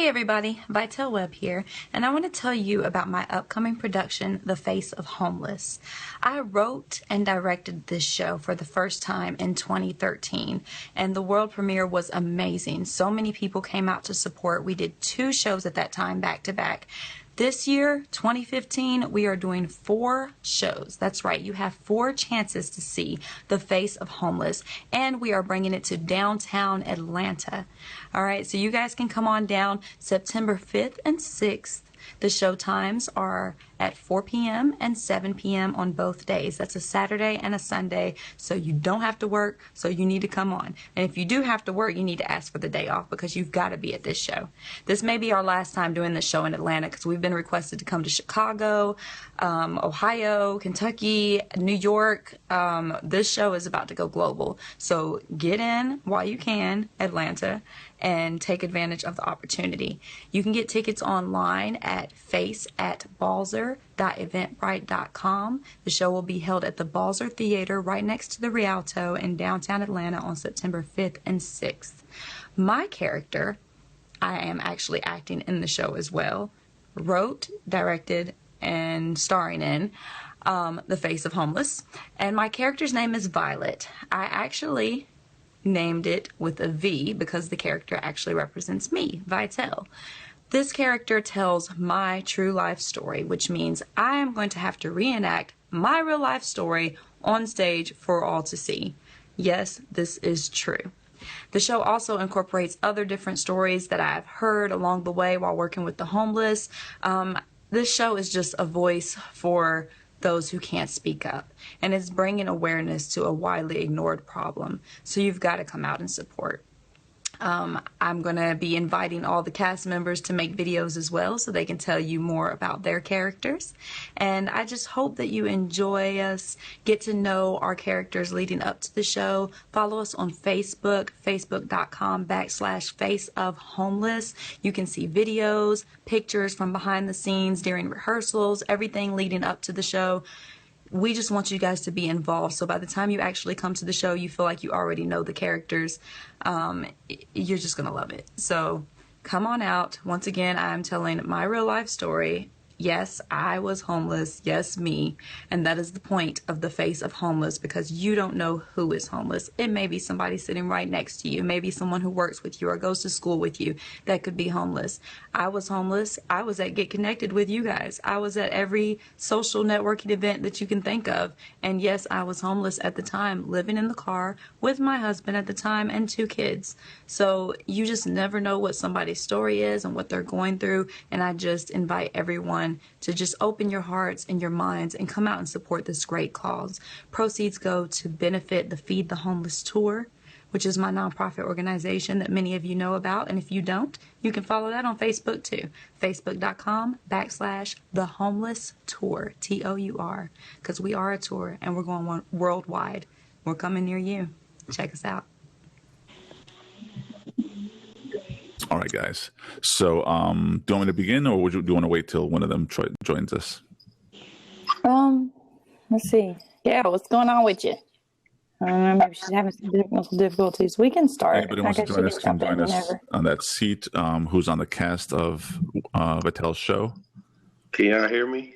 Hey everybody, Vitelle Webb here, and I want to tell you about my upcoming production, The Face of Homeless. I wrote and directed this show for the first time in 2013, and the world premiere was amazing. So many people came out to support. We did 2 shows at that time, back to back. This year, 2015, we are doing 4 shows. That's right, you have 4 chances to see The Face of Homeless, and we are bringing it to downtown Atlanta. All right, so you guys can come on down September 5th and 6th. The show times are at 4 p.m. and 7 p.m. on both days. That's a Saturday and a Sunday, so you don't have to work, so you need to come on. And if you do have to work, you need to ask for the day off because you've got to be at this show. This may be our last time doing this show in Atlanta because we've been requested to come to Chicago, Ohio, Kentucky, New York. This show is about to go global, so get in while you can, Atlanta, and take advantage of the opportunity. You can get tickets online at face@balzer.eventbrite.com. The show will be held at the Balzer Theater right next to the Rialto in downtown Atlanta on September 5th and 6th. My character, I am actually acting in the show as well, wrote, directed, and starring in The Face of Homeless. And my character's name is Violet. I actually named it with a V because the character actually represents me, Vitelle. This character tells my true life story, which means I am going to have to reenact my real life story on stage for all to see. Yes, this is true. The show also incorporates other different stories that I've heard along the way while working with the homeless. This show is just a voice for those who can't speak up, and it's bringing awareness to a widely ignored problem. So you've got to come out and support. I'm going to be inviting all the cast members to make videos as well so they can tell you more about their characters. And I just hope that you enjoy us, get to know our characters leading up to the show. Follow us on Facebook, facebook.com/faceofhomeless. You can see videos, pictures from behind the scenes during rehearsals, everything leading up to the show. We just want you guys to be involved, so by the time you actually come to the show, you feel like you already know the characters. You're just going to love it. So come on out. Once again, I'm telling my real life story. Yes, I was homeless. Yes, me. And that is the point of The Face of Homeless, because you don't know who is homeless. It may be somebody sitting right next to you. Maybe someone who works with you or goes to school with you that could be homeless. I was homeless. I was at Get Connected with you guys. I was at every social networking event that you can think of. And yes, I was homeless at the time, living in the car with my husband at the time and 2 kids. So you just never know what somebody's story is and what they're going through. And I just invite everyone to just open your hearts and your minds and come out and support this great cause. Proceeds go to benefit the Feed the Homeless Tour, which is my nonprofit organization that many of you know about. And if you don't, you can follow that on Facebook too. Facebook.com/thehomelesstour, TOUR, because we are a tour and we're going worldwide. We're coming near you. Check us out. All right, guys. So, do you want me to begin, or do you want to wait till one of them joins us? Let's see. Yeah, what's going on with you? Maybe she's having some technical difficulties. We can start. Anybody wants to join us can join us on that seat. Who's on the cast of Vitelle's show? Can y'all hear me?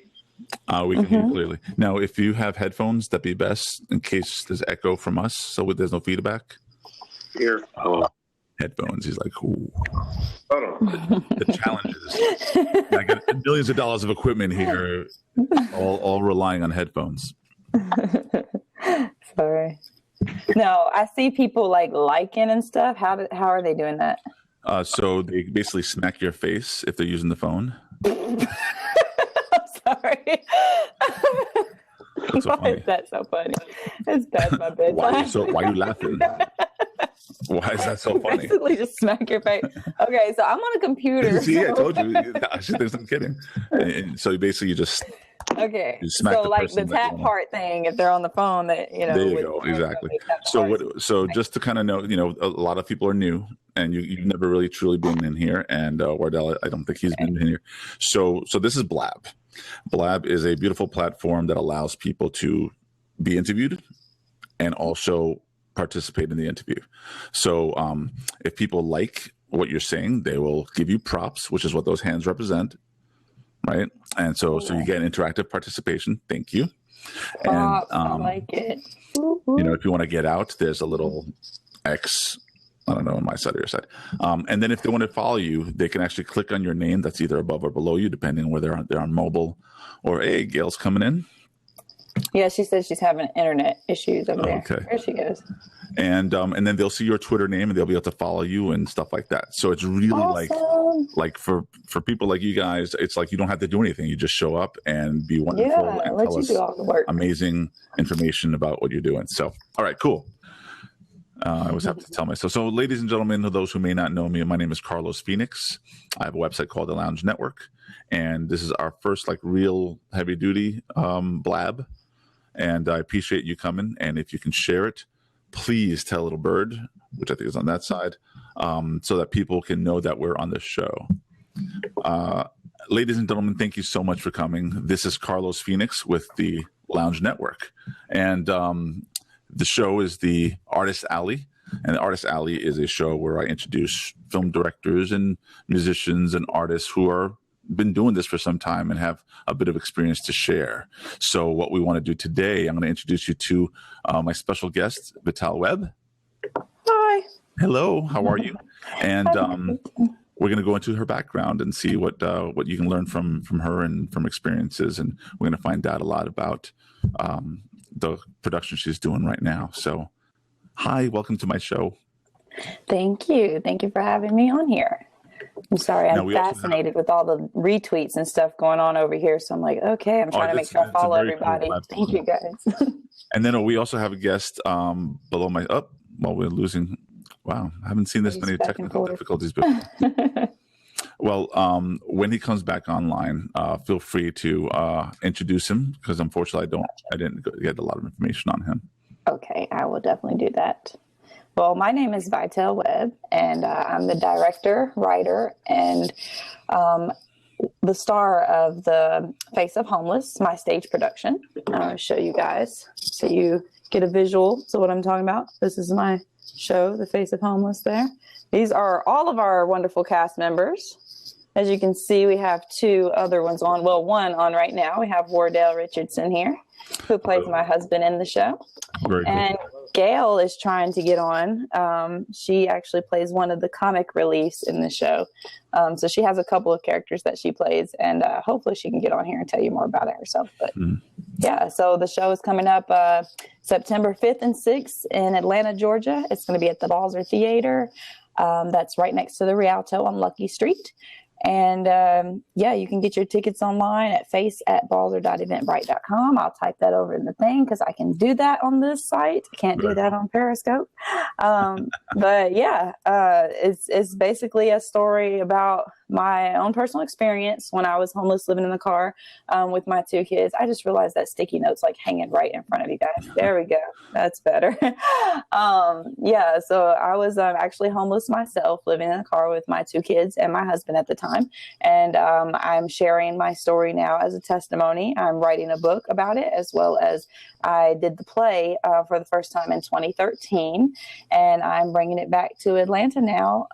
We can hear you clearly. Now, if you have headphones, that'd be best in case there's echo from us, so there's no feedback. Here. Headphones. He's like, ooh. Hold on. The challenges. I got millions of dollars of equipment here, all relying on headphones. Sorry. No, I see people liking and stuff. How are they doing that? So they basically smack your face if they're using the phone. I'm sorry. That's so Why is that so funny? It's past my bedtime. Why are you laughing? Why is that so funny? Basically, just smack your face. Okay, so I'm on a computer. See, I told you. I should think I'm kidding. And so basically, you just okay. You smack so the like the tap part thing, if they're on the phone, that There you go. Exactly. So just to kind of know, a lot of people are new, and you've never really truly been in here. And Wardell, I don't think he's been in here. So this is Blab. Blab is a beautiful platform that allows people to be interviewed and also participate in the interview. So if people like what you're saying, they will give you props, which is what those hands represent, right? And so you get interactive participation. Thank you. And I like it. if you want to get out, there's a little X. I don't know, on my side or your side. And then if they want to follow you, they can actually click on your name that's either above or below you, depending on whether they're on mobile or, hey, Gail's coming in. Yeah, she says she's having internet issues over there. Okay. There she goes. And then they'll see your Twitter name and they'll be able to follow you and stuff like that. So it's really Awesome. like for people like you guys, it's like you don't have to do anything. You just show up and be wonderful and let tell you us do all the work. amazing information about what you're doing. So, all right, cool. I always have to tell myself. So, ladies and gentlemen, those who may not know me, my name is Carlos Phoenix. I have a website called The Lounge Network, and this is our first real heavy duty blab. And I appreciate you coming. And if you can share it, please tell Little Bird, which I think is on that side, so that people can know that we're on this show. Ladies and gentlemen, thank you so much for coming. This is Carlos Phoenix with the Lounge Network, and the show is the Artist Alley, and the Artist Alley is a show where I introduce film directors and musicians and artists who are been doing this for some time and have a bit of experience to share. So what we want to do today, I'm going to introduce you to my special guest, Vitelle Webb. Hi. Hello, how are you? And we're going to go into her background and see what you can learn from her and from experiences, and we're going to find out a lot about the production she's doing right now. So, hi, welcome to my show. Thank you. Thank you for having me on here. I'm sorry, I'm fascinated with all the retweets and stuff going on over here. So I'm like, okay, I'm trying to make sure I follow everybody. Cool. Thank you, guys. And then we also have a guest below my we're losing. Wow, I haven't seen this many technical difficulties before. Well, when he comes back online, feel free to introduce him, because unfortunately I didn't get a lot of information on him. Okay, I will definitely do that. Well, my name is Vitelle Webb, and I'm the director, writer, and the star of the Face of Homeless, my stage production. I'll show you guys so you get a visual to what I'm talking about. This is my show, The Face of Homeless there. These are all of our wonderful cast members. As you can see, we have two other ones on. Well, one on right now. We have Wardell Richardson here, who plays my husband in the show. Very cool. And Gail is trying to get on. She actually plays one of the comic reliefs in the show. So she has a couple of characters that she plays, and hopefully she can get on here and tell you more about it herself. But yeah, so the show is coming up September 5th and 6th in Atlanta, Georgia. It's going to be at the Balzer Theater. That's right next to the Rialto on Lucky Street. And you can get your tickets online at face@balzer.eventbrite.com. I'll type that over in the thing because I can do that on this site. I can't do that on Periscope. But yeah, it's basically a story about my own personal experience when I was homeless, living in the car with my two kids. I just realized that sticky note's hanging right in front of you guys. There we go. That's better. So I was actually homeless myself, living in a car with my two kids and my husband at the time. And I'm sharing my story now as a testimony. I'm writing a book about it, as well as I did the play for the first time in 2013. And I'm bringing it back to Atlanta now.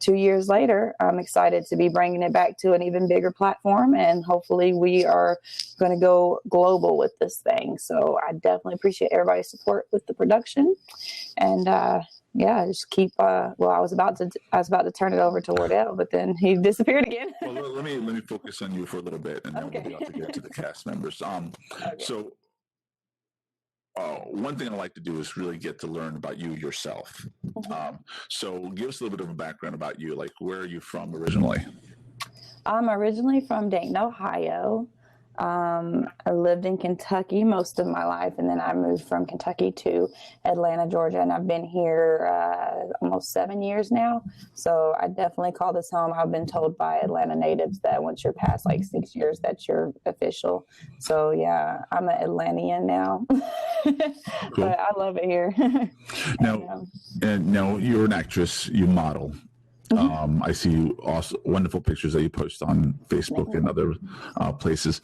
2 years later, I'm excited to be bringing it back to an even bigger platform, and hopefully we are going to go global with this thing. So I definitely appreciate everybody's support with the production, and just keep. I was about to turn it over to Wardell, but then he disappeared again. Well, let me focus on you for a little bit, and then we'll be able to get to the cast members. So. One thing I like to do is really get to learn about you yourself. So give us a little bit of a background about you. Where are you from originally? I'm originally from Dayton, Ohio. I lived in Kentucky most of my life, and then I moved from Kentucky to Atlanta, Georgia, and I've been here almost 7 years now. So I definitely call this home. I've been told by Atlanta natives that once you're past 6 years, that you're official. So yeah, I'm an Atlantean now. Cool. But I love it here. Now you're an actress. You model. I see also wonderful pictures that you post on Facebook and other places.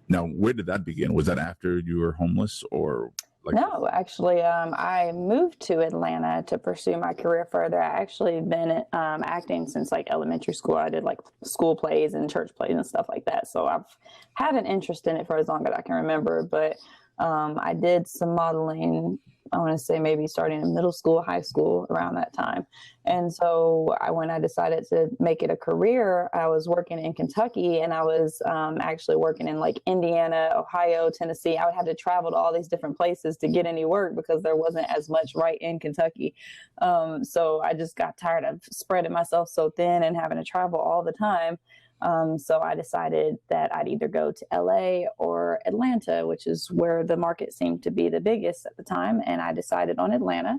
Now, where did that begin? Was that after you were homeless, or? No, actually, I moved to Atlanta to pursue my career further. I actually been acting since like elementary school. I did like school plays and church plays and stuff like that. So I've had an interest in it for as long as I can remember. But I did some modeling, I want to say maybe starting in middle school, high school, around that time. And so when I decided to make it a career, I was working in Kentucky, and I was actually working in like Indiana, Ohio, Tennessee. I would have to travel to all these different places to get any work because there wasn't as much right in Kentucky. So I just got tired of spreading myself so thin and having to travel all the time. So I decided that I'd either go to LA or Atlanta, which is where the market seemed to be the biggest at the time. And I decided on Atlanta.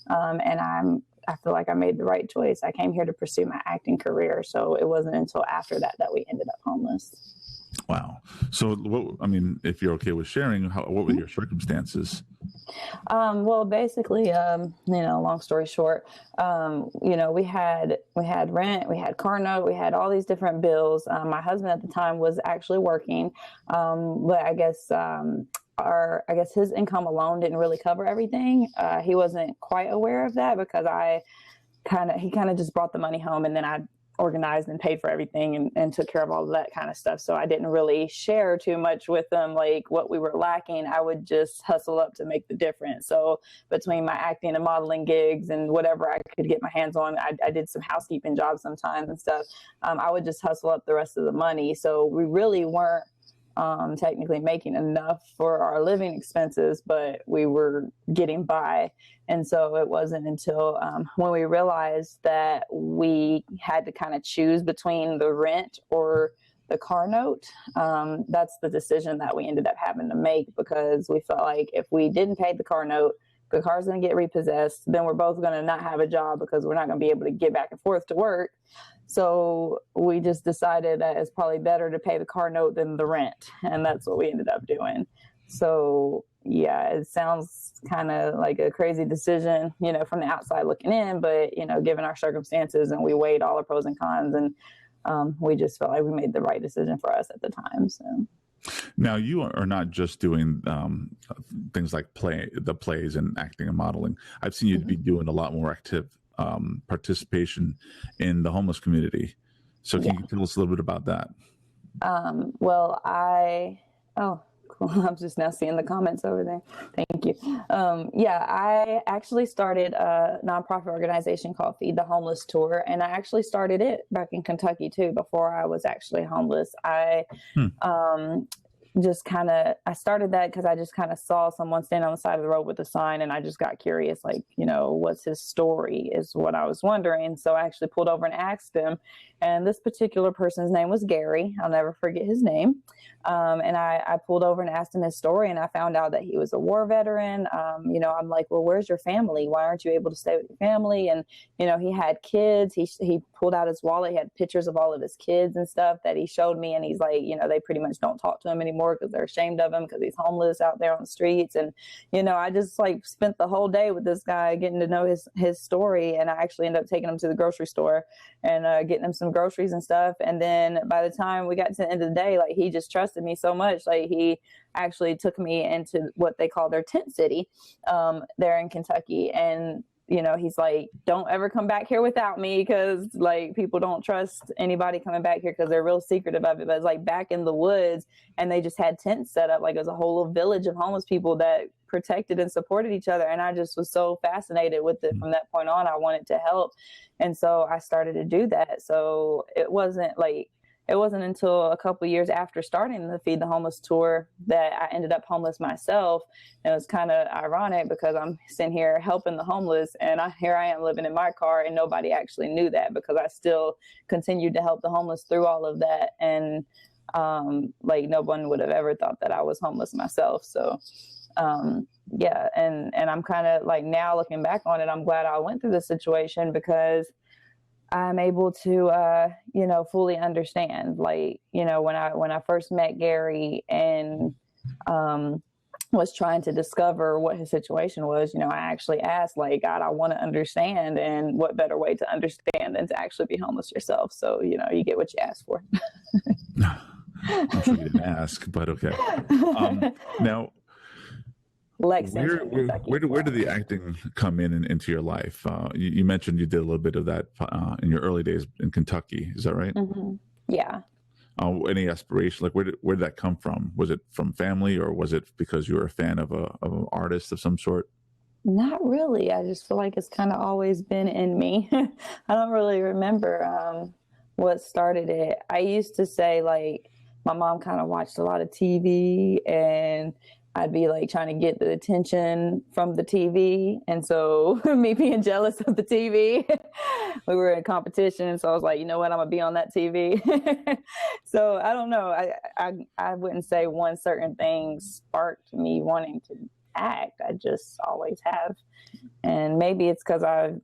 And I feel like I made the right choice. I came here to pursue my acting career. So it wasn't until after that we ended up homeless. Wow. So, if you're okay with sharing, what were your circumstances? Well, basically, long story short, we had rent, we had car note, we had all these different bills. My husband at the time was actually working, but I guess his income alone didn't really cover everything. He wasn't quite aware of that because he kind of just brought the money home, and then I organized and paid for everything and took care of all of that kind of stuff. So I didn't really share too much with them, like what we were lacking. I would just hustle up to make the difference. So between my acting and modeling gigs and whatever I could get my hands on, I did some housekeeping jobs sometimes and stuff. I would just hustle up the rest of the money. So we really weren't technically making enough for our living expenses, but we were getting by. And so it wasn't until when we realized that we had to kind of choose between the rent or the car note, that's the decision that we ended up having to make, because we felt like if we didn't pay the car note, the car's going to get repossessed. Then we're both going to not have a job because we're not going to be able to get back and forth to work. So we just decided that it's probably better to pay the car note than the rent. And that's what we ended up doing. So yeah, it sounds kind of like a crazy decision, from the outside looking in, but, given our circumstances, and we weighed all the pros and cons, and we just felt like we made the right decision for us at the time. So. Now, you are not just doing things like the plays and acting and modeling. I've seen you be doing a lot more active participation in the homeless community. So can you tell us a little bit about that? Cool. I'm just now seeing the comments over there. Thank you. I actually started a nonprofit organization called Feed the Homeless Tour, and I actually started it back in Kentucky too, before I was actually homeless. I started that because I just kind of saw someone standing on the side of the road with a sign, and I just got curious, what's his story is what I was wondering. So I actually pulled over and asked him, and this particular person's name was Gary. I'll never forget his name. And I pulled over and asked him his story, and I found out that he was a war veteran. I'm like, well, where's your family? Why aren't you able to stay with your family? And, he had kids. He pulled out his wallet. He had pictures of all of his kids and stuff that he showed me. And he's like, they pretty much don't talk to him anymore because they're ashamed of him because he's homeless out there on the streets. And, I just spent the whole day with this guy getting to know his story. And I actually ended up taking him to the grocery store and getting him some groceries and stuff. And then by the time we got to the end of the day, he just trusted me so much. He actually took me into what they call their tent city there in Kentucky. And, he's like, don't ever come back here without me, because people don't trust anybody coming back here because they're real secretive of it. But it's back in the woods, and they just had tents set up. It was a whole village of homeless people that protected and supported each other. And I just was so fascinated with it. From that point on, I wanted to help. And so I started to do that. So it wasn't until a couple years after starting the Feed the Homeless tour that I ended up homeless myself. And it was kind of ironic because I'm sitting here helping the homeless, and here I am living in my car, and nobody actually knew that because I still continued to help the homeless through all of that. And no one would have ever thought that I was homeless myself. So and I'm kind of now looking back on it, I'm glad I went through this situation because I'm able to, fully understand, when I first met Gary and was trying to discover what his situation was, I actually asked, God, I want to understand, and what better way to understand than to actually be homeless yourself. So, you get what you ask for. I'm sure you didn't ask, but okay. Now, Lexington, Kentucky. Where did the acting come into your life? You mentioned you did a little bit of that in your early days in Kentucky. Is that right? Mm-hmm. Yeah. Any aspiration? Like where did that come from? Was it from family, or was it because you were a fan of an artist of some sort? Not really. I just feel like it's kind of always been in me. I don't really remember what started it. I used to say, like, my mom kind of watched a lot of TV, and I'd be like trying to get the attention from the TV. And so me being jealous of the TV, we were in competition. So I was like, you know what, I'm gonna be on that TV. So I don't know. I wouldn't say one certain thing sparked me wanting to act. I just always have. And maybe it's because I've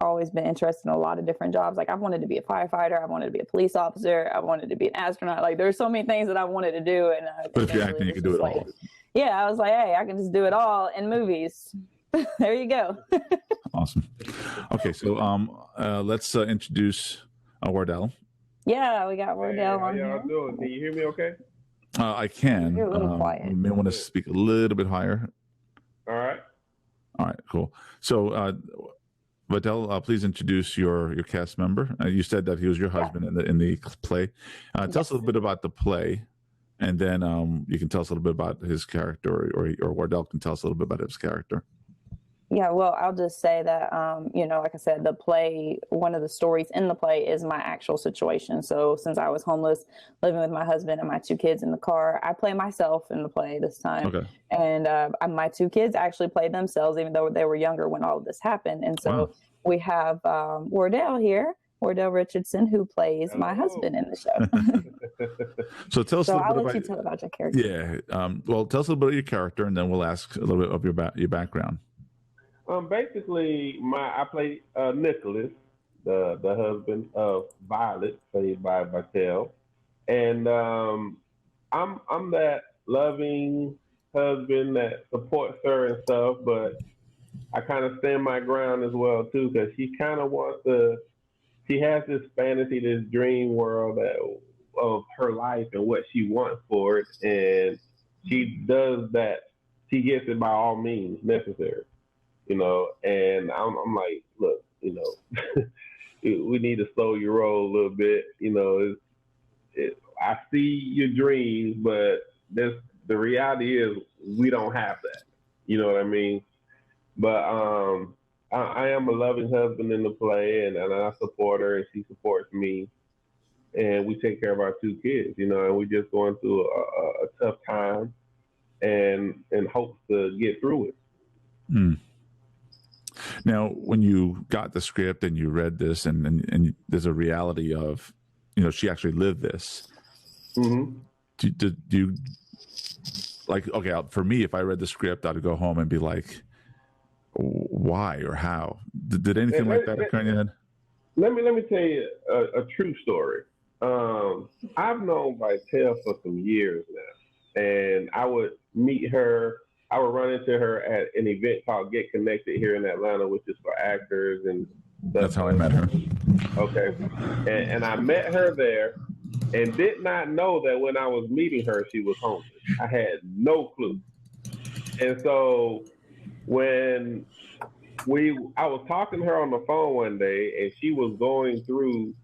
always been interested in a lot of different jobs. Like, I wanted to be a firefighter, I wanted to be a police officer, I wanted to be an astronaut. Like, there's so many things that I wanted to do. And but if you're acting, you can do it all. Yeah, I was like, hey, I can just do it all in movies. There you go. Awesome. Okay, so let's introduce Wardell. Yeah, we got Wardell on here. How y'all doing? Can you hear me okay? I can. You're a little quiet. You may want to speak a little bit higher. All right, cool. So Vitelle, please introduce your cast member. You said that he was your husband in the play. Tell us a little bit about the play, and then you can tell us a little bit about his character, or Wardell can tell us a little bit about his character. Yeah, well, I'll just say that, like I said, the play, one of the stories in the play is my actual situation. So since I was homeless, living with my husband and my two kids in the car, I play myself in the play this time. Okay. And my two kids actually played themselves, even though they were younger when all of this happened. And so we have Wardell here, Wardell Richardson, who plays my husband in the show. So tell us a little bit I'll about, let you tell about your character. Yeah. Well, tell us a little bit of your character, and then we'll ask a little bit of your background. Basically, I play Nicholas, the husband of Violet, played by Vitelle, and I'm that loving husband that supports her and stuff, but I kind of stand my ground as well too, because she kind of wants to. She has this fantasy, this dream world of her life and what she wants for it, and she does that. She gets it by all means necessary. And I'm like, look, we need to slow your roll a little bit. I see your dreams, but the reality is we don't have that. You know what I mean? But I am a loving husband in the play, and I support her, and she supports me, and we take care of our two kids. And we're just going through a tough time, and hopes to get through it. Mm. Now, when you got the script and you read this, and there's a reality of, she actually lived this. Mm-hmm. Do you okay? For me, if I read the script, I'd go home and be like, why or how? Did anything like that occur in your head? Let me tell you a true story. I've known Vitelle for some years now, and I would meet her. I would run into her at an event called Get Connected here in Atlanta, which is for actors and stuff. That's how I met her. Okay. And I met her there and did not know that when I was meeting her, she was homeless. I had no clue. And so when I was talking to her on the phone one day, and she was going through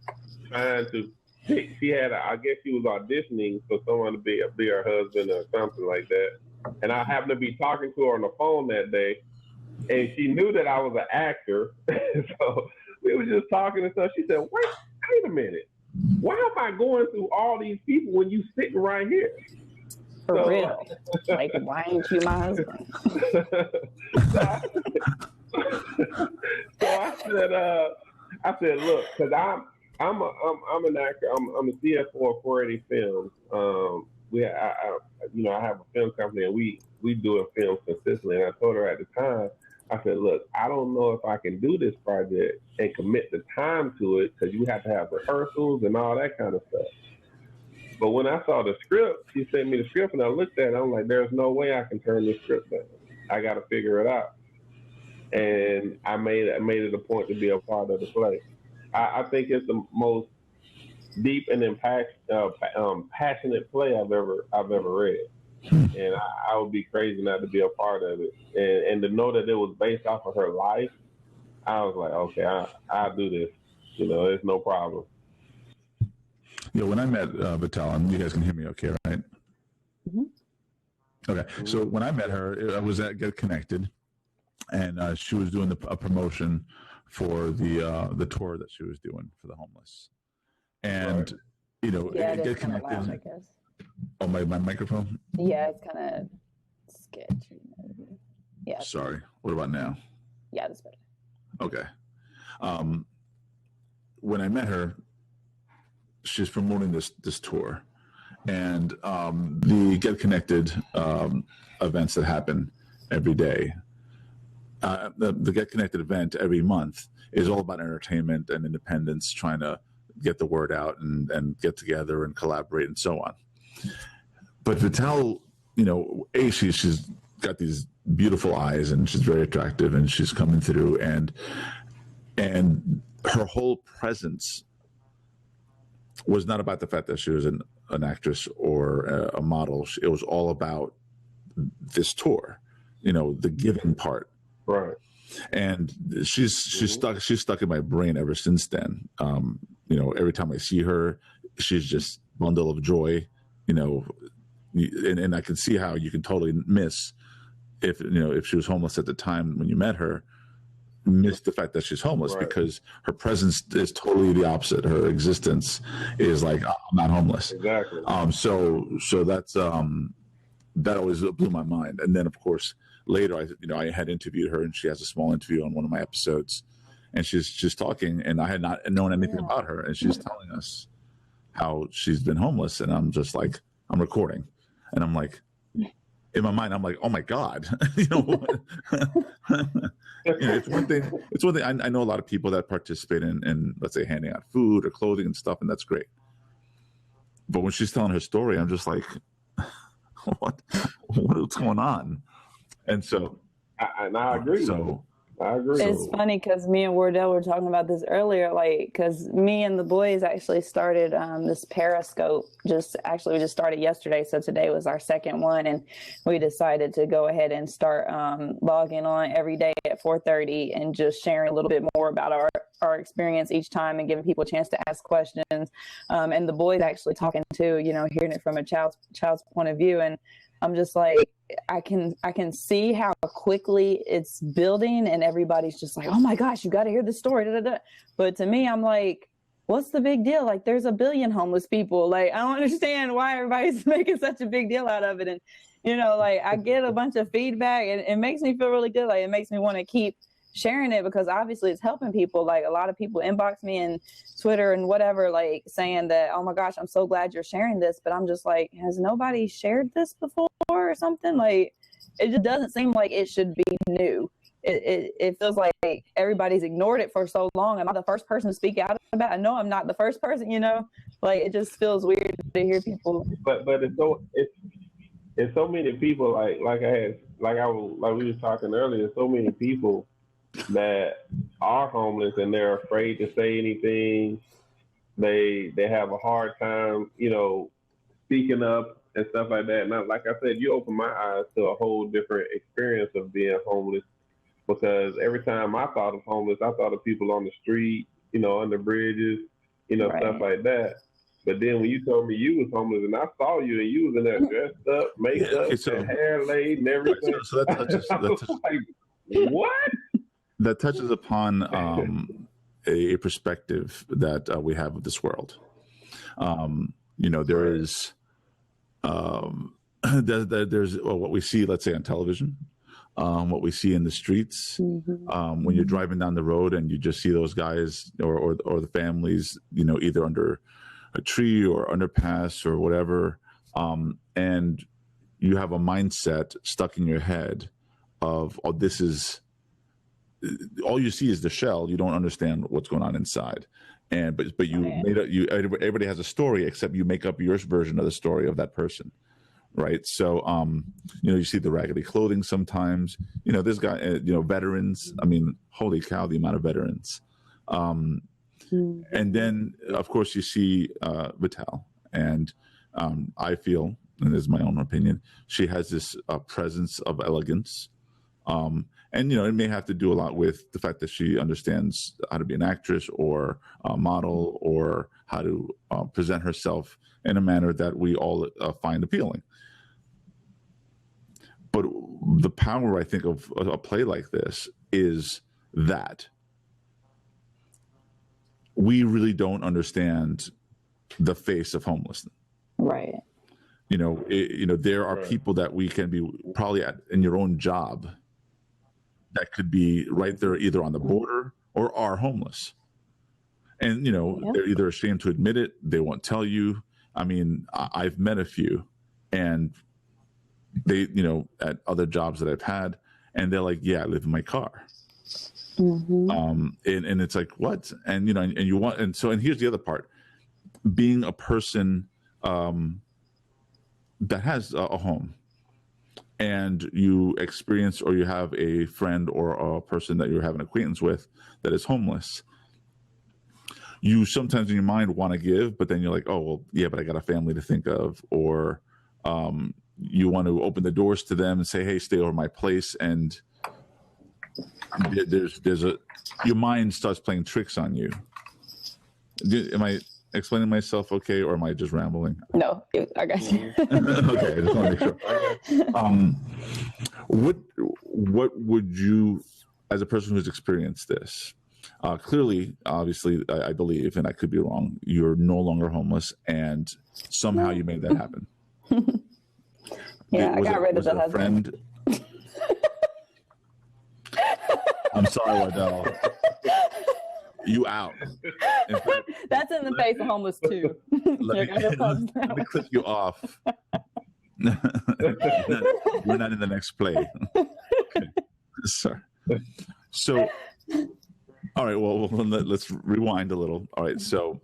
trying to pick, I guess she was auditioning for someone to be her husband or something like that. And I happened to be talking to her on the phone that day, and she knew that I was an actor. So we were just talking and stuff. She said, wait a minute. Why am I going through all these people when you sitting right here? For real. Like, why ain't you my husband? So I said, look, because I'm an actor. I'm a CFO for 480 Films. I have a film company, and we do films consistently. And I told her at the time, I said, look, I don't know if I can do this project and commit the time to it, because you have to have rehearsals and all that kind of stuff. But when I saw the script, she sent me the script, and I looked at it. I'm like, there's no way I can turn this script down. I got to figure it out. And I made it a point to be a part of the play. I think it's the most deep and passionate play I've ever read. and I would be crazy not to be a part of it. And to know that it was based off of her life, I was like, okay, I'll do this. It's no problem. Yeah, when I met Vitelle, and you guys can hear me okay, right? Mm-hmm. Okay, so when I met her, I was at Get Connected, and she was doing a promotion for the tour that she was doing for the homeless. And, yeah, Get Connected. Loud, I guess. Oh, my microphone? Yeah, it's kind of sketchy. Yeah. Sorry. What about now? Yeah, that's better. Okay. When I met her, she's promoting this tour, and the Get Connected events that happen every day. The Get Connected event every month is all about entertainment and independence, trying to get the word out and get together and collaborate and so on. But Vitelle, she's got these beautiful eyes and she's very attractive and she's coming through, and her whole presence was not about the fact that she was an actress or a model. It was all about this tour, the giving part. Right. And she's stuck in my brain ever since then. Every time I see her, she's just bundle of joy, and I can see how you can totally miss if she was homeless at the time when you met her, miss the fact that she's homeless, right? Because her presence is totally the opposite. Her existence is like, oh, I'm not homeless. Exactly. So that's that always blew my mind. And then of course later I had interviewed her, and she has a small interview on one of my episodes, and she's talking, and I had not known anything about her, and she's telling us how she's been homeless, and I'm just like, I'm recording, and I'm like, in my mind, I'm like, oh my God, it's one thing. I know a lot of people that participate in, let's say, handing out food or clothing and stuff, and that's great. But when she's telling her story, I'm just like, what's going on? And so, I agree. I agree. It's funny because me and Wardell were talking about this earlier, because me and the boys actually started this Periscope. We just started yesterday, so today was our second one, and we decided to go ahead and start logging on every day at 4:30 and just sharing a little bit more about our experience each time and giving people a chance to ask questions. And the boys actually talking too, hearing it from a child's point of view, and I'm just like, I can see how quickly it's building, and everybody's just like, oh my gosh, you got to hear the story. Da, da, da. But to me, I'm like, what's the big deal? Like, there's 1 billion homeless people. Like, I don't understand why everybody's making such a big deal out of it. And, I get a bunch of feedback, and it makes me feel really good. Like, it makes me want to keep sharing it, because obviously it's helping people. Like, a lot of people inbox me and Twitter and whatever, like saying that, oh my gosh, I'm so glad you're sharing this. But I'm just like, has nobody shared this before or something? Like, it just doesn't seem like it should be new. It feels like everybody's ignored it for so long. Am I the first person to speak out about it? No, I'm not the first person, like, it just feels weird to hear people. But it's so many people, like we were talking earlier, so many people that are homeless and they're afraid to say anything. They have a hard time, speaking up and stuff like that. And like I said, you open my eyes to a whole different experience of being homeless, because every time I thought of homeless, I thought of people on the street, under bridges, right, stuff like that. But then when you told me you was homeless and I saw you and you was in there dressed up, makeup, and hair laid and everything, so that touches, like, what? That touches upon a perspective that we have of this world. There is there's what we see, let's say, on television, what we see in the streets, when you're driving down the road and you just see those guys or the families, either under a tree or underpass or whatever, and you have a mindset stuck in your head of, oh, this is, all you see is the shell. You don't understand what's going on inside. And but you everybody has a story, except you make up your version of the story of that person, right? So you see the raggedy clothing sometimes. This guy, veterans. I mean, holy cow, the amount of veterans. And then of course you see Vitelle, and I feel and this is my own opinion, she has this presence of elegance. And, it may have to do a lot with the fact that she understands how to be an actress or a model, or how to present herself in a manner that we all find appealing. But the power, I think, of a play like this is that we really don't understand the face of homelessness. Right. There are people that we can be probably in your own job that could be right there, either on the border or are homeless. And, they're either ashamed to admit it, they won't tell you. I mean, I've met a few, and they, at other jobs that I've had, and they're like, yeah, I live in my car. Mm-hmm. And it's like, what? And, and you want, and here's the other part, being a person that has a home, and you experience, or you have a friend or a person that you're having acquaintance with that is homeless, you sometimes in your mind want to give, but then you're like, oh, well, yeah, but I got a family to think of. Or you want to open the doors to them and say, hey, stay over my place. And your mind starts playing tricks on you. Am I explaining myself okay, or am I just rambling? No, I got you. Okay, I just want to make sure. What would you, as a person who's experienced this, clearly, obviously, I believe, and I could be wrong, you're no longer homeless, and somehow you made that happen. Yeah, I got rid of the husband. I'm sorry, Waddell. You out. In fact, that's in the face of homeless too. Let me click you off. We're not in the next play. Okay. Sorry. So, all right. Well, let's rewind a little. All right. So,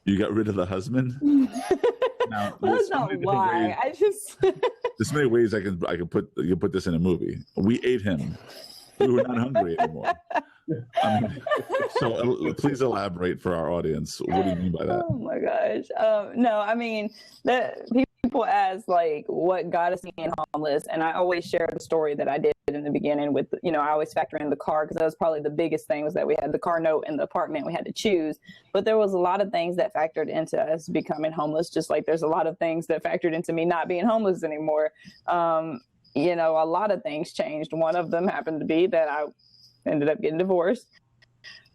you got rid of the husband. Now, that's not why. There's many ways I can put this in a movie. We ate him. We were not hungry anymore. So please elaborate for our audience. What do you mean by that? Oh my gosh. No, I mean, people ask like what got us being homeless, and I always share the story that I did in the beginning with, I always factor in the car, because that was probably the biggest thing, was that we had the car note and the apartment we had to choose. But there was a lot of things that factored into us becoming homeless, just like there's a lot of things that factored into me not being homeless anymore. A lot of things changed. One of them happened to be that I ended up getting divorced.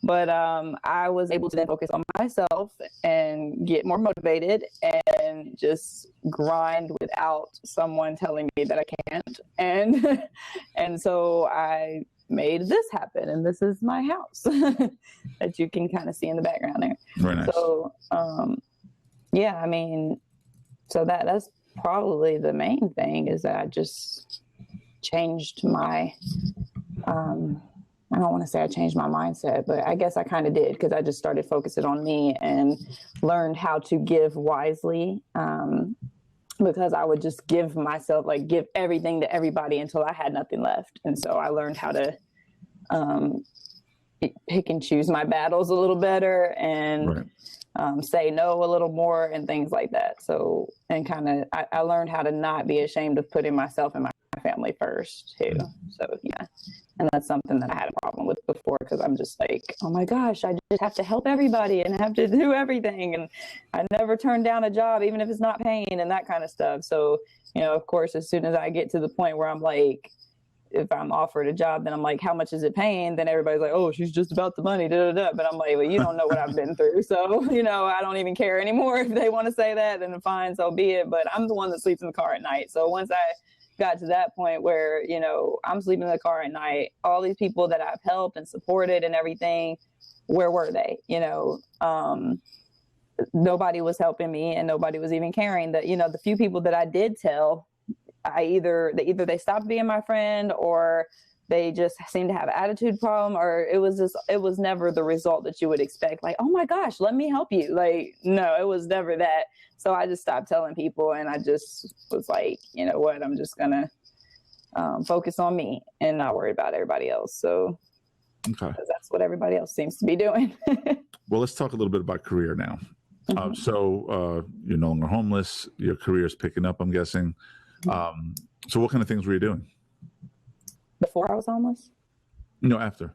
But I was able to then focus on myself and get more motivated and just grind without someone telling me that I can't. And so I made this happen. And this is my house that you can kind of see in the background there. Very nice. So, so that's probably the main thing, is that I just changed my, I don't want to say I changed my mindset, but I guess I kind of did, because I just started focusing on me and learned how to give wisely, because I would just give everything to everybody until I had nothing left. And so I learned how to pick and choose my battles a little better, and say no a little more, and things like that. So, and I learned how to not be ashamed of putting myself and my family first too. So yeah. And that's something that I had a problem with before, because I'm just like, oh my gosh, I just have to help everybody and have to do everything. And I never turn down a job, even if it's not paying, and that kind of stuff. So, of course, as soon as I get to the point where I'm like, if I'm offered a job, then I'm like, how much is it paying? Then everybody's like, oh, she's just about the money, da, da, da. But I'm like, well, you don't know what I've been through. So, I don't even care anymore. If they want to say that, then fine, so be it. But I'm the one that sleeps in the car at night. So once I got to that point where, I'm sleeping in the car at night, all these people that I've helped and supported and everything, where were they? Nobody was helping me, and nobody was even caring. That, the few people that I did tell, either they stopped being my friend, or they just seemed to have an attitude problem, or it was never the result that you would expect. Like, oh my gosh, let me help you. Like, no, it was never that. So I just stopped telling people, and I just was like, you know what, I'm just going to focus on me and not worry about everybody else. So that's what everybody else seems to be doing. Well, let's talk a little bit about career now. You're no longer homeless. Your career is picking up, I'm guessing. So what kind of things were you doing? Before I was homeless? No, after.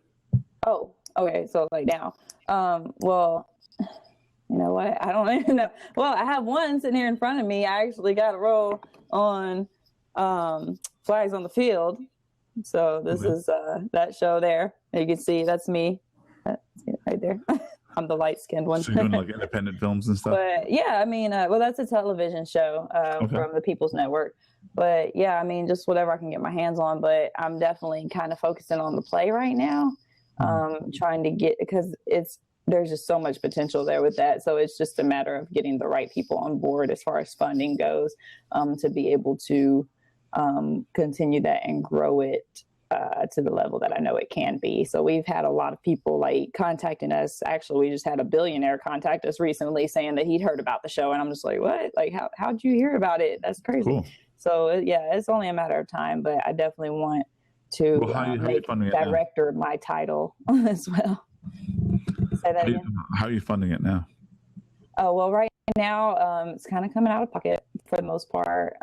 Oh, okay. So like now, well, you know what? I don't even know. Well, I have one sitting here in front of me. I actually got a role on Flags on the Field. So this is that show there. You can see that's me. That's right there. I'm the light-skinned one. So you're doing like independent films and stuff? But yeah, I mean, well, that's a television show from the People's Network. But yeah, I mean, just whatever I can get my hands on. But I'm definitely kind of focusing on the play right now, trying to get, because there's just so much potential there with that. So it's just a matter of getting the right people on board as far as funding goes, to be able to continue that and grow it to the level that I know it can be. So we've had a lot of people like contacting us. Actually, we just had a billionaire contact us recently saying that he'd heard about the show. And I'm just like, what? Like, how'd you hear about it? That's crazy. Cool. So yeah, it's only a matter of time, but I definitely want to make director my title as well. Say that again. How are you funding it now? Oh, well, right now, it's kind of coming out of pocket for the most part.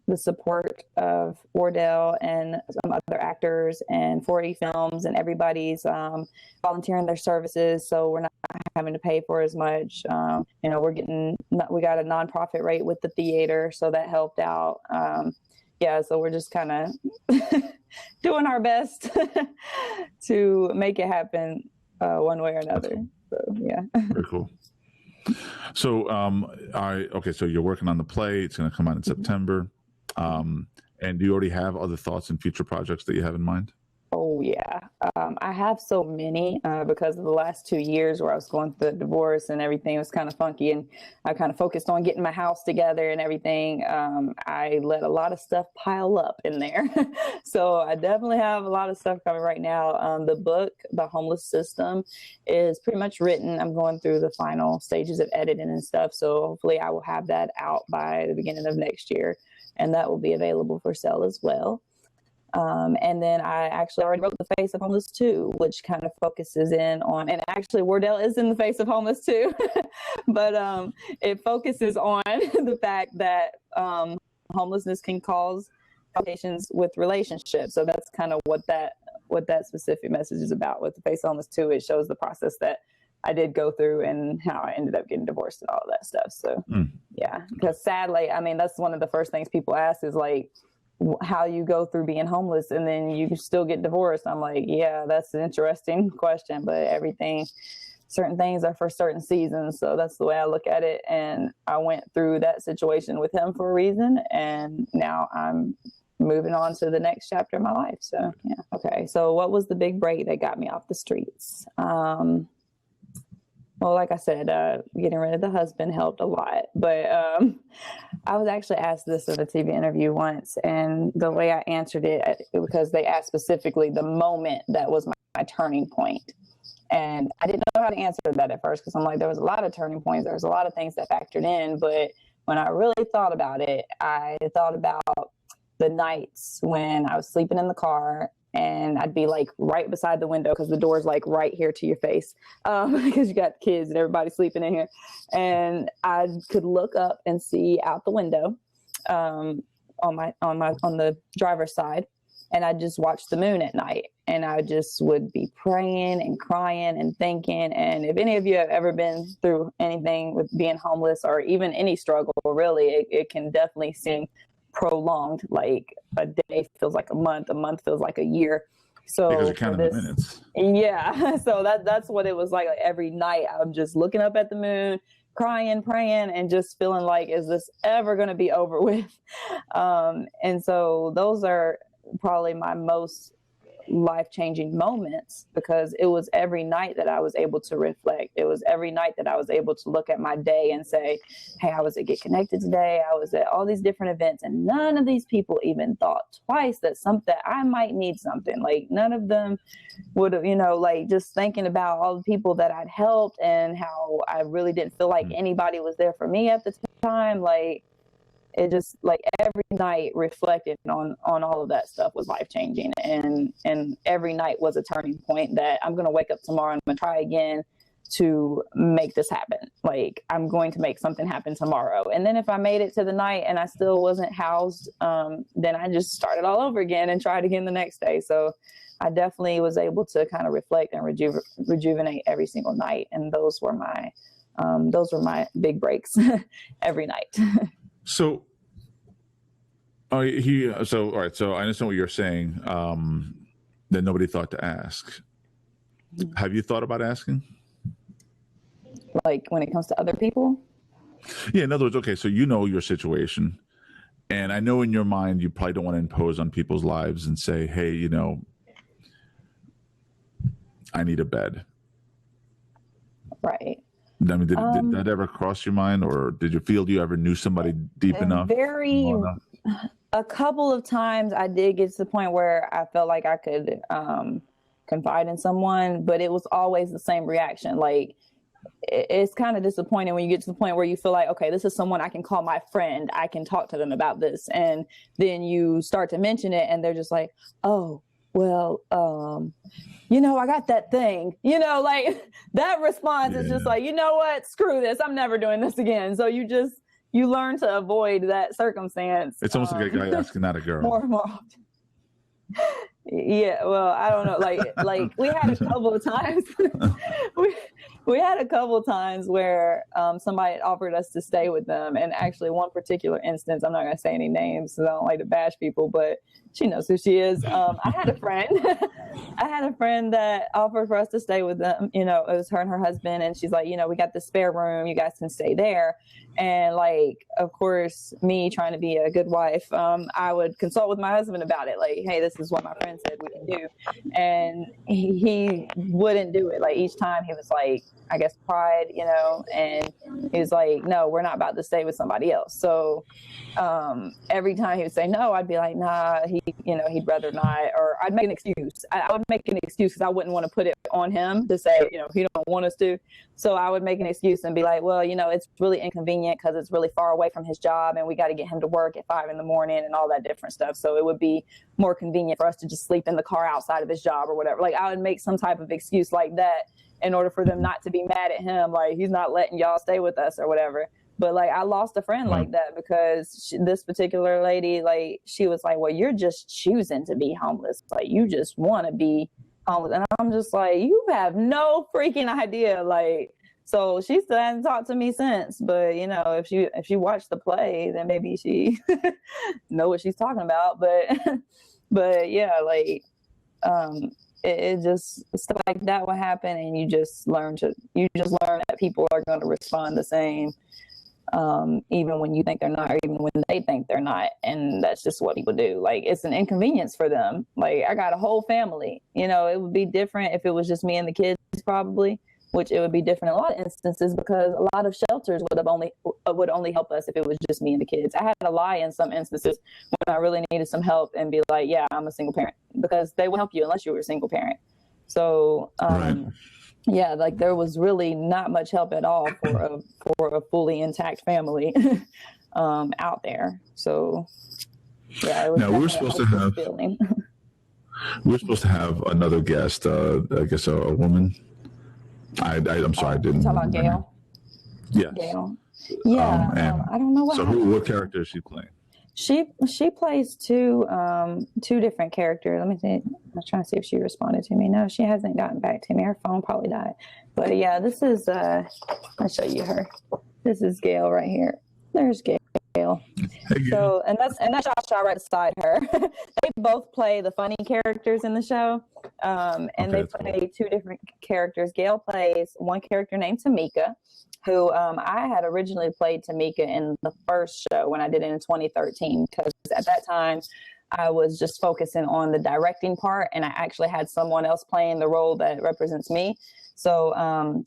The support of Wardell and some other actors and 4E Films, and everybody's volunteering their services, so we're not having to pay for as much. We got a nonprofit rate with the theater, so that helped out. So we're just kind of doing our best to make it happen one way or another. So yeah. Very cool. So, so you're working on the play. It's going to come out in September. And do you already have other thoughts and future projects that you have in mind? Oh, yeah. I have so many because of the last 2 years where I was going through the divorce and everything was kind of funky, and I kind of focused on getting my house together and everything. I let a lot of stuff pile up in there. So I definitely have a lot of stuff coming right now. The book, The Homeless System, is pretty much written. I'm going through the final stages of editing and stuff. So hopefully I will have that out by the beginning of next year, and that will be available for sale as well. And then I actually already wrote The Face of Homeless 2, which kind of focuses in on, and actually Wardell is in The Face of Homeless too, but it focuses on the fact that homelessness can cause complications with relationships. So that's kind of what that specific message is about. With The Face of Homeless 2, it shows the process that I did go through and how I ended up getting divorced and all of that stuff. So yeah, because sadly, I mean, that's one of the first things people ask is like, how you go through being homeless and then you still get divorced. I'm like, yeah, that's an interesting question, but certain things are for certain seasons. So that's the way I look at it. And I went through that situation with him for a reason. And now I'm moving on to the next chapter of my life. So yeah. Okay. So what was the big break that got me off the streets? Well, like I said, getting rid of the husband helped a lot. But I was actually asked this in a TV interview once, and the way I answered it, because they asked specifically the moment that was my turning point. And I didn't know how to answer that at first, because I'm like, there was a lot of turning points. There was a lot of things that factored in. But when I really thought about it, I thought about the nights when I was sleeping in the car, and I'd be like right beside the window because the door's like right here to your face, because you got kids and everybody sleeping in here. And I could look up and see out the window on the driver's side, and I just watch the moon at night. And I just would be praying and crying and thinking. And if any of you have ever been through anything with being homeless or even any struggle, really, it can definitely seem prolonged. Like a day feels like a month feels like a year. So because you're counting the minutes. Yeah. So that's what it was like. Like every night I'm just looking up at the moon, crying, praying, and just feeling like, is this ever going to be over with? And so those are probably my most life-changing moments, because it was every night that I was able to reflect. It was every night that I was able to look at my day and say, hey, I was at Get Connected today. I was at all these different events, and none of these people even thought twice that I might need something. Like none of them would have, like just thinking about all the people that I'd helped and how I really didn't feel like anybody was there for me at the time. Like it just, like every night reflected on all of that stuff was life-changing. And every night was a turning point that I'm going to wake up tomorrow and I'm going to try again. to make this happen. Like, I'm going to make something happen tomorrow. And then if I made it to the night and I still wasn't housed, then I just started all over again and tried again the next day. So I definitely was able to kind of reflect and rejuvenate every single night. And those were my big breaks every night. So, all right. So I understand what you're saying. That nobody thought to ask. Have you thought about asking? Like when it comes to other people? Yeah. In other words, okay. So you know your situation, and I know in your mind you probably don't want to impose on people's lives and say, "Hey, you know, I need a bed." Right. I mean, did that ever cross your mind, or did you feel you ever knew somebody deep enough? A couple of times I did get to the point where I felt like I could confide in someone, but it was always the same reaction. Like, it's kind of disappointing when you get to the point where you feel like, okay, this is someone I can call my friend. I can talk to them about this. And then you start to mention it and they're just like, oh, well, you know, I got that thing, you know, like that response is just like, you know what, screw this. I'm never doing this again. So you learn to avoid that circumstance. It's almost like a guy asking not a girl. More and more often. Yeah, well, I don't know. Like we had a couple of times. we had a couple of times where somebody had offered us to stay with them, and actually one particular instance, I'm not going to say any names because I don't like to bash people, but she knows who she is. I had a friend that offered for us to stay with them. You know, it was her and her husband, and she's like, you know, we got the spare room, you guys can stay there. And like, of course, me trying to be a good wife, I would consult with my husband about it. Like, hey, this is what my friend said we can do. And he wouldn't do it. Like each time he was like, I guess pride, you know, and he was like, no, we're not about to stay with somebody else. So every time he would say no, I'd be like, nah, he'd rather not, or I'd make an excuse. I would make an excuse because I wouldn't want to put it on him to say, you know, he don't want us to. So I would make an excuse and be like, well, you know, it's really inconvenient because it's really far away from his job and we got to get him to work at 5 a.m. and all that different stuff. So it would be more convenient for us to just sleep in the car outside of his job or whatever. Like I would make some type of excuse like that in order for them not to be mad at him. Like he's not letting y'all stay with us or whatever. But like I lost a friend like that because this particular lady, like she was like, well, you're just choosing to be homeless. Like you just want to be homeless. And I'm just like, you have no freaking idea. Like, so she still hasn't talked to me since. But you know, if she watched the play, then maybe she know what she's talking about. But yeah, like it just stuff like that will happen, and you just learn that people are going to respond the same. Even when you think they're not, or even when they think they're not. And that's just what people do. Like, it's an inconvenience for them. Like, I got a whole family, you know, it would be different if it was just me and the kids probably, which it would be different in a lot of instances because a lot of shelters would only help us if it was just me and the kids. I had to lie in some instances when I really needed some help and be like, yeah, I'm a single parent, because they won't help you unless you were a single parent. So, right. Yeah, like there was really not much help at all for a fully intact family out there. So yeah, it was. Now we were supposed to have another guest. I guess a woman. I'm sorry, I didn't. Talk about Gail. Yes. Gail. Yeah, I don't know what. So what character is she playing? She plays two different characters. Let me see. I was trying to see if she responded to me. No, she hasn't gotten back to me. Her phone probably died. But yeah, this is I'll show you her. This is Gail right here. There's Gail. Hey, Gail. So and that's Josh right beside her. They both play the funny characters in the show. And they play two different characters. Gail plays one character named Tamika, who I had originally played Tamika in the first show when I did it in 2013, because at that time I was just focusing on the directing part, and I actually had someone else playing the role that represents me. So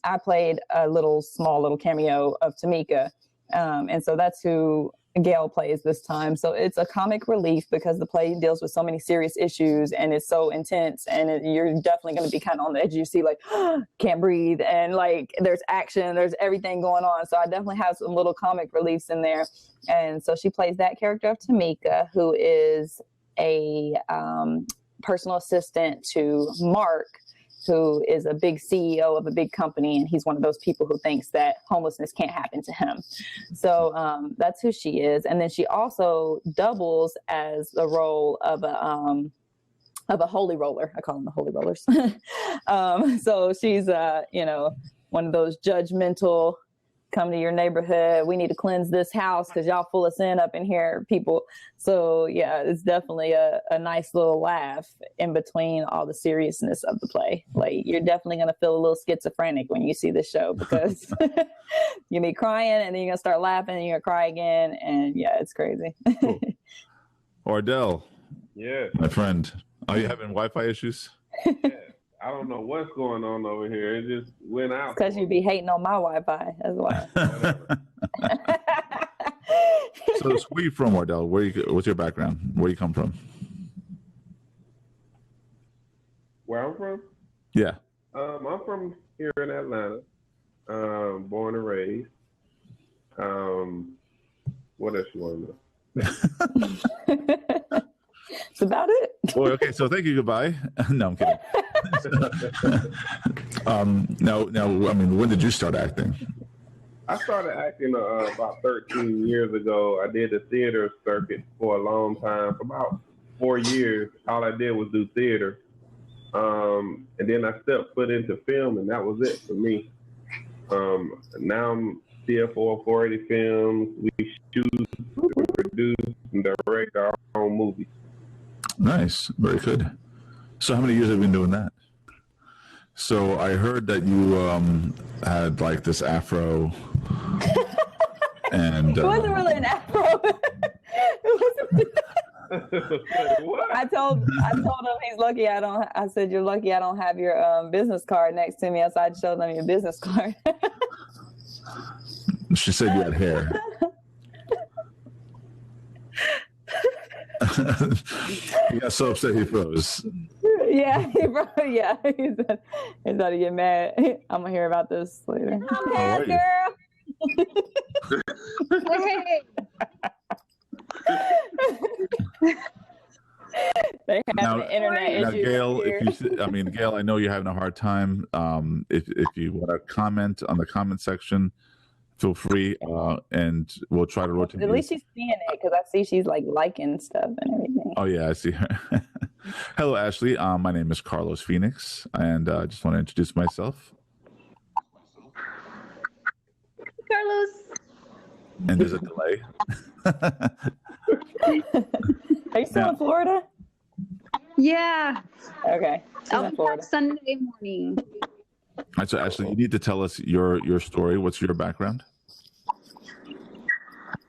I played a small little cameo of Tamika, and so that's who Gail plays this time. So it's a comic relief because the play deals with so many serious issues and it's so intense, and you're definitely going to be kind of on the edge. You see like can't breathe, and like there's action, there's everything going on. So I definitely have some little comic reliefs in there. And so she plays that character of Tamika, who is a personal assistant to Mark, who is a big CEO of a big company, and he's one of those people who thinks that homelessness can't happen to him. So that's who she is. And then she also doubles as the role of a holy roller. I call them the holy rollers. So she's, one of those judgmental, come to your neighborhood, we need to cleanse this house because y'all full of sin up in here, people. So yeah, it's definitely a nice little laugh in between all the seriousness of the play. Like, you're definitely going to feel a little schizophrenic when you see this show, because you'll be crying and then you're going to start laughing and you're going to cry again. And yeah, it's crazy. Cool. Wardell. Yeah. My friend. Are you having Wi-Fi issues? Yeah. I don't know what's going on over here. It just went out. Because you be hating on my Wi-Fi. That's why. So where you from, Wardell? What's your background? Where you come from? Where I'm from? Yeah. I'm from here in Atlanta. Born and raised. What else you want to know? That's about it. Well, okay, so thank you. Goodbye. No, I'm kidding. No, I mean, when did you start acting? I started acting about 13 years ago. I did the theater circuit for a long time. For about 4 years, all I did was do theater. And then I stepped foot into film, and that was it for me. Now I'm CFO of 480 Films. We shoot, produce, and direct our own movies. Nice. Very good. So how many years have you been doing that? So I heard that you had like this afro. And it wasn't really an afro. I told him he's lucky I said, you're lucky I don't have your business card next to me. So I showed them your business card. She said you had hair. He got so upset he froze. Yeah, he said he'd get mad. I'm gonna hear about this later. I'm mad, girl. They have now, the internet issues. Gail, Gail, I know you're having a hard time. If you want to comment on the comment section, feel free, and we'll try to rotate. At least she's seeing it, because I see she's like liking stuff and everything. Oh yeah, I see her. Hello, Ashley. My name is Carlos Phoenix, and I just want to introduce myself. Carlos. And there's a delay. Are you still in Florida? Yeah. Okay. I'll be back Sunday morning. All right, so Ashley, you need to tell us your story. What's your background?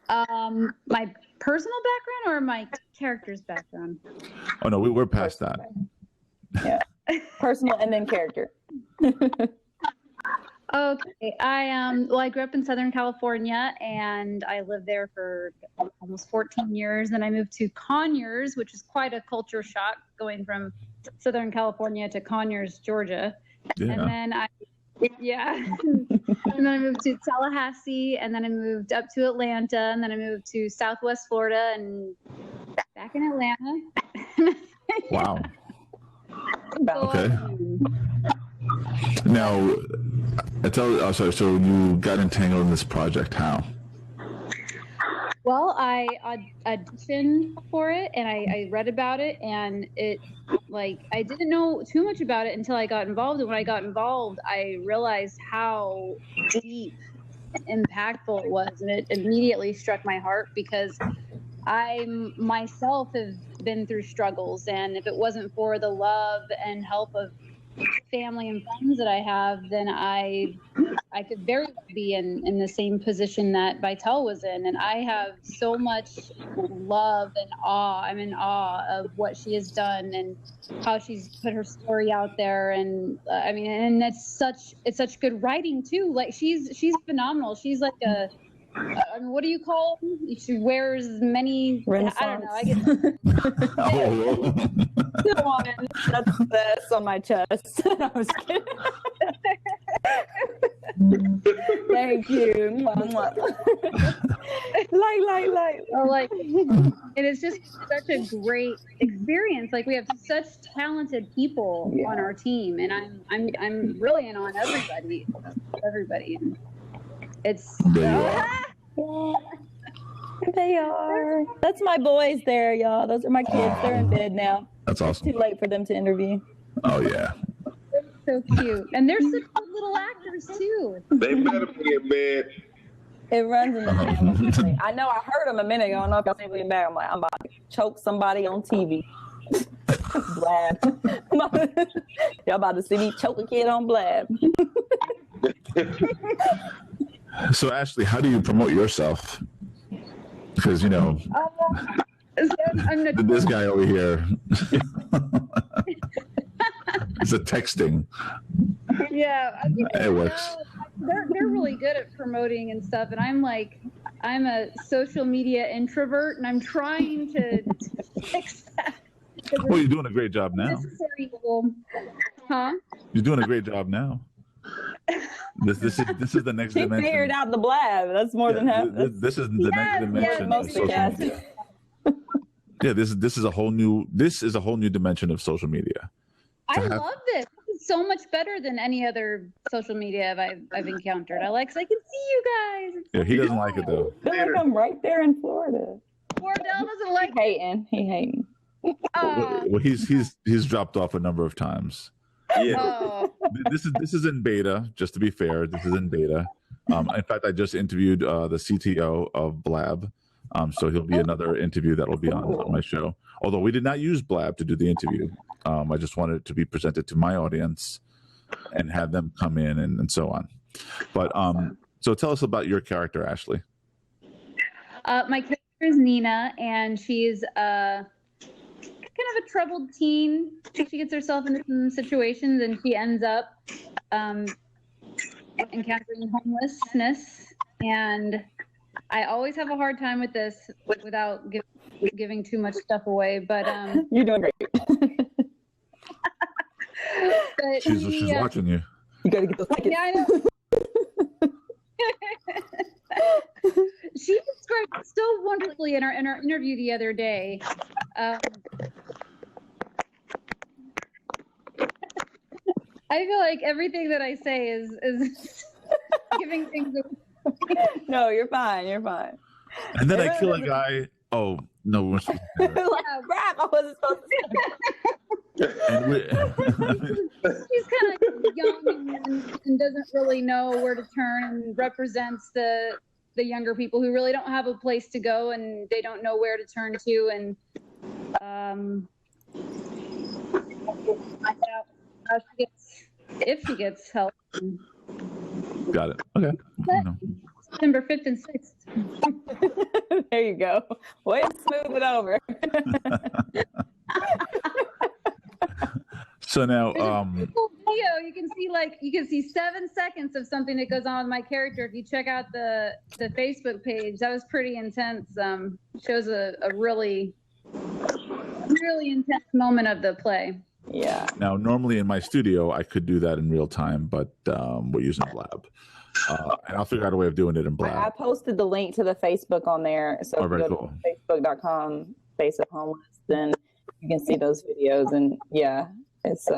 My personal background or my character's background? Oh no, we're past that. Yeah. Personal and then character. Okay. I grew up in Southern California, and I lived there for almost 14 years. Then I moved to Conyers, which is quite a culture shock, going from Southern California to Conyers, Georgia. Yeah. And then and then I moved to Tallahassee, and then I moved up to Atlanta, and then I moved to Southwest Florida, and back in Atlanta. Wow. So, okay. Now, so you got entangled in this project. How? Well, I auditioned for it, and I read about it, and I didn't know too much about it until I got involved. And when I got involved, I realized how deep and impactful it was, and it immediately struck my heart, because I myself have been through struggles, and if it wasn't for the love and help of family and friends that I have, then I could very well be in the same position that Vitelle was in. And I have so much love and awe. I'm in awe of what she has done and how she's put her story out there. And and it's such good writing too. Like she's phenomenal. She's like what do you call them? She wears many. Renaissance. I don't know. I get. That's the S on my chest. I was kidding. Thank you. Light. So, like, it is just such a great experience. Like, we have such talented people on our team, and I'm really in on everybody. It's They are. That's my boys there, y'all. Those are my kids. They're in bed now. That's awesome. It's too late for them to interview. Oh yeah. so cute, and they're such good little actors too. They better be in bed. It runs in the family. I know. I heard them a minute ago. I don't know if y'all see me back. I'm like, I'm about to choke somebody on TV. Blab. Y'all about to see me choke a kid on Blab. So Ashley, how do you promote yourself? Because I'm this guy over here is a texting. Yeah, I think it works. They're really good at promoting and stuff, and I'm a social media introvert, and I'm trying to fix that. Well, you're doing a great job now. Huh? You're doing a great job now. This is the next she dimension. figured out the Blab. That's more than half. This is the next dimension of social media. Yeah, this is a whole new dimension of social media. I love this. This is so much better than any other social media I've encountered. I like, 'cause I can see you guys. Yeah, he doesn't like it though. I feel like I'm right there in Florida. Wardell doesn't like it. He hating. Well, he's dropped off a number of times. Yeah. This is in beta. Just to be fair, this is in beta. In fact, I just interviewed the CTO of Blab, so he'll be another interview that will be on my show. Although we did not use Blab to do the interview, I just wanted it to be presented to my audience and have them come in and so on. But so tell us about your character, Ashley. My character is Nina, and she's kind of a troubled teen. She gets herself into some situations, and she ends up encountering homelessness. And I always have a hard time with this without giving too much stuff away. But you're doing great. but she's watching you. You gotta get those tickets. Yeah, I know. She described it so wonderfully in our interview the other day. I feel like everything that I say is giving things away. No, you're fine. You're fine. And then I kill a guy. Oh no, we're supposed to do that. Crap! I wasn't supposed to. She's kind of young and doesn't really know where to turn, and represents the younger people who really don't have a place to go, and they don't know where to turn to, and find out how she gets, if she gets help. Got it. Okay. September 5th and 6th. There you go. Way to smooth it over. So now, video, you can see 7 seconds of something that goes on with my character. If you check out the Facebook page, that was pretty intense. Shows a really, really intense moment of the play. Yeah. Now, normally in my studio, I could do that in real time, but we're using Blab. And I'll figure out a way of doing it in Blab. I posted the link to the Facebook on there. So if you go to facebook.com, Face of Homeless, then you can see those videos. And yeah, it's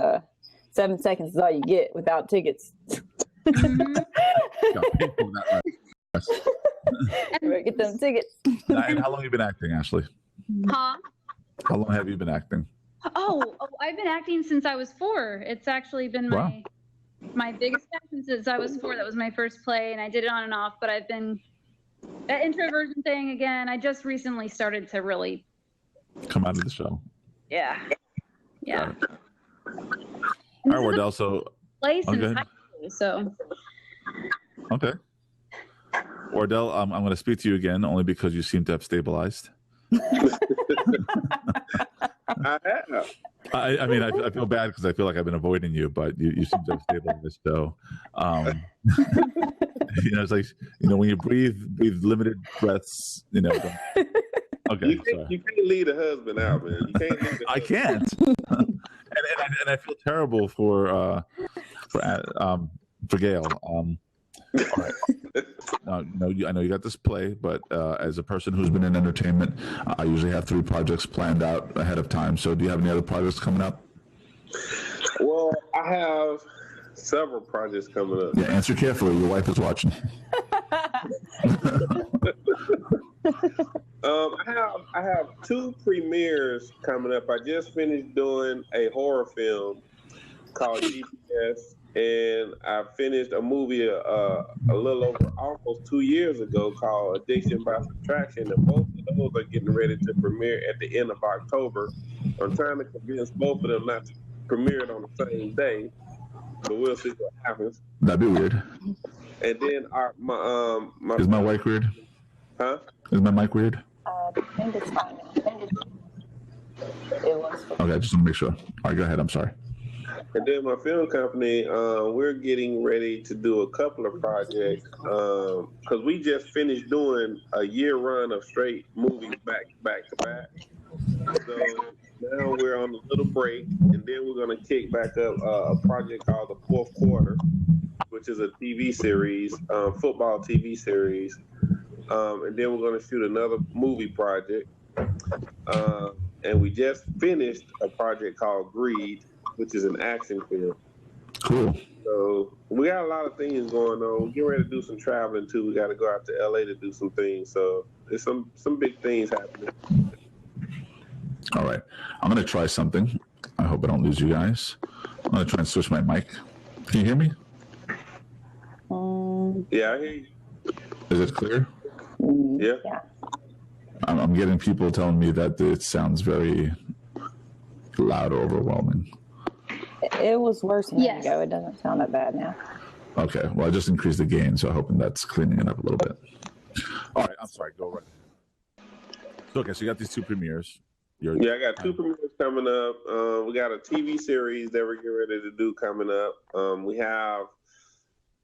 7 seconds is all you get without tickets. Get them tickets. And how long have you been acting, Ashley? Huh? How long have you been acting? Oh, I've been acting since I was 4. It's actually been my biggest passion since I was 4. That was my first play, and I did it on and off. But I've been that introversion thing again. I just recently started to really come out of the show. Yeah. All right, Wardell. So place in high school, so okay. Wardell, I'm going to speak to you again only because you seem to have stabilized. I mean, I feel bad because I feel like I've been avoiding you, but you seem to have stabilized. So, it's like, when you breathe limited breaths, Okay. You can't leave a husband out, man. You can't leave I can't. and I feel terrible for for Gail. All right. I know you got this play, but as a person who's been in entertainment, I usually have 3 projects planned out ahead of time. So do you have any other projects coming up? Well, I have several projects coming up. Yeah, answer carefully. Your wife is watching. I have 2 premieres coming up. I just finished doing a horror film called GPS, and I finished a movie a little over almost 2 years ago called Addiction by Subtraction, and both of those are getting ready to premiere at the end of October. I'm trying to convince both of them not to premiere it on the same day, but we'll see what happens. That'd be weird. And then my Is my mic weird? Huh? Is my mic weird? I think it's fine. It was. Okay, just want to make sure. All right, go ahead. I'm sorry. And then my film company, we're getting ready to do a couple of projects because we just finished doing a year run of straight movies back to back. So now we're on a little break, and then we're going to kick back up a project called The Fourth Quarter, which is a TV series, football TV series. And then we're going to shoot another movie project. And we just finished a project called Greed, which is an action film. Cool. So we got a lot of things going on. We're getting ready to do some traveling too. We got to go out to LA to do some things. So there's some big things happening. All right. I'm going to try something. I hope I don't lose you guys. I'm going to try and switch my mic. Can you hear me? Yeah, I hear you. Is it clear? Yeah. I'm getting people telling me that it sounds very loud or overwhelming. It was worse a minute Yes. ago. It doesn't sound that bad now. Okay. Well, I just increased the gain, so I'm hoping that's cleaning it up a little bit. All right. I'm sorry. Go right ahead. So, okay, so you got these 2 premieres. Yeah, I got 2 premieres coming up. We got a TV series that we're getting ready to do coming up. We have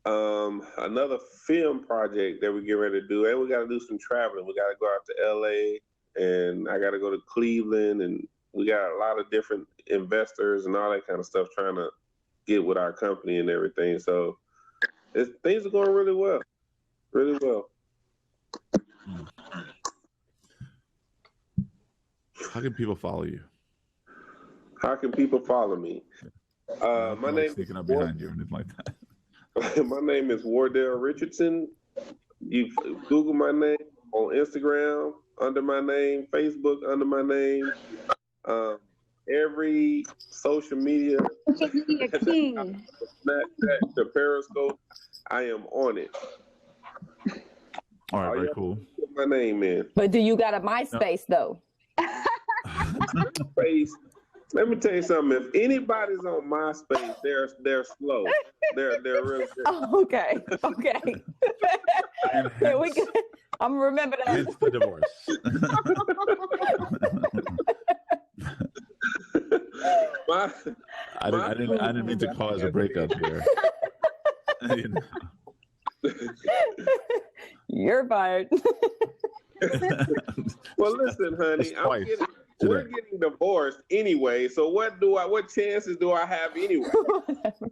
another film project that we get ready to do, and we got to do some traveling. We got to go out to LA, and I got to go to Cleveland, and we got a lot of different investors and all that kind of stuff trying to get with our company and everything. So things are going really well, really well. How can people follow you? How can people follow me? My name sneaking up behind you or anything like that. My name is Wardell Richardson. You Google my name on Instagram under my name, Facebook under my name. Every social media, King. Snapchat, the Periscope, I am on it. All right, very cool. Put my name in. But do you got a MySpace though? MySpace. Let me tell you something. If anybody's on MySpace, they're slow. They're real. Oh, okay. Yeah, we can. I'm gonna remember that. Hence the divorce. I didn't mean to cause a breakup here. You know. You're fired. Well, listen, honey, we're getting divorced anyway. So what chances do I have anyway?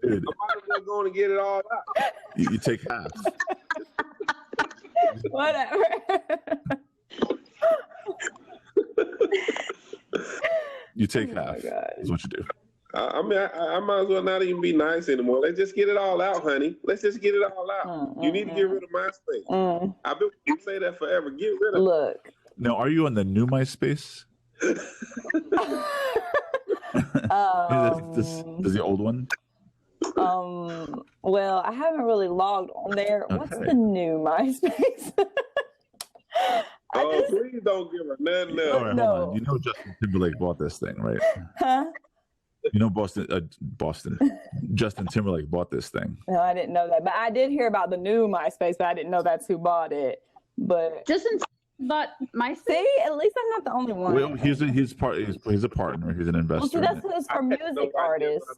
Dude, I might as well go and get it all out. you take half. Whatever. You take half. Is what you do. I mean, I might as well not even be nice anymore. Let's just get it all out, honey. Let's just get it all out. You need to get rid of MySpace. I've been say that forever. Get rid of it. Look. Now, are you on the new MySpace? Does the old one? Well, I haven't really logged on there. Okay. What's the new MySpace? Please don't give her nothing else. All right, hold on. You know Justin Timberlake bought this thing, right? Huh? You know Justin Timberlake bought this thing. No, I didn't know that. But I did hear about the new MySpace, but I didn't know that's who bought it. But Justin bought MySpace. see, at least I'm not the only one. Well, he's a partner. He's an investor. Well, see, that's because it's for music artists.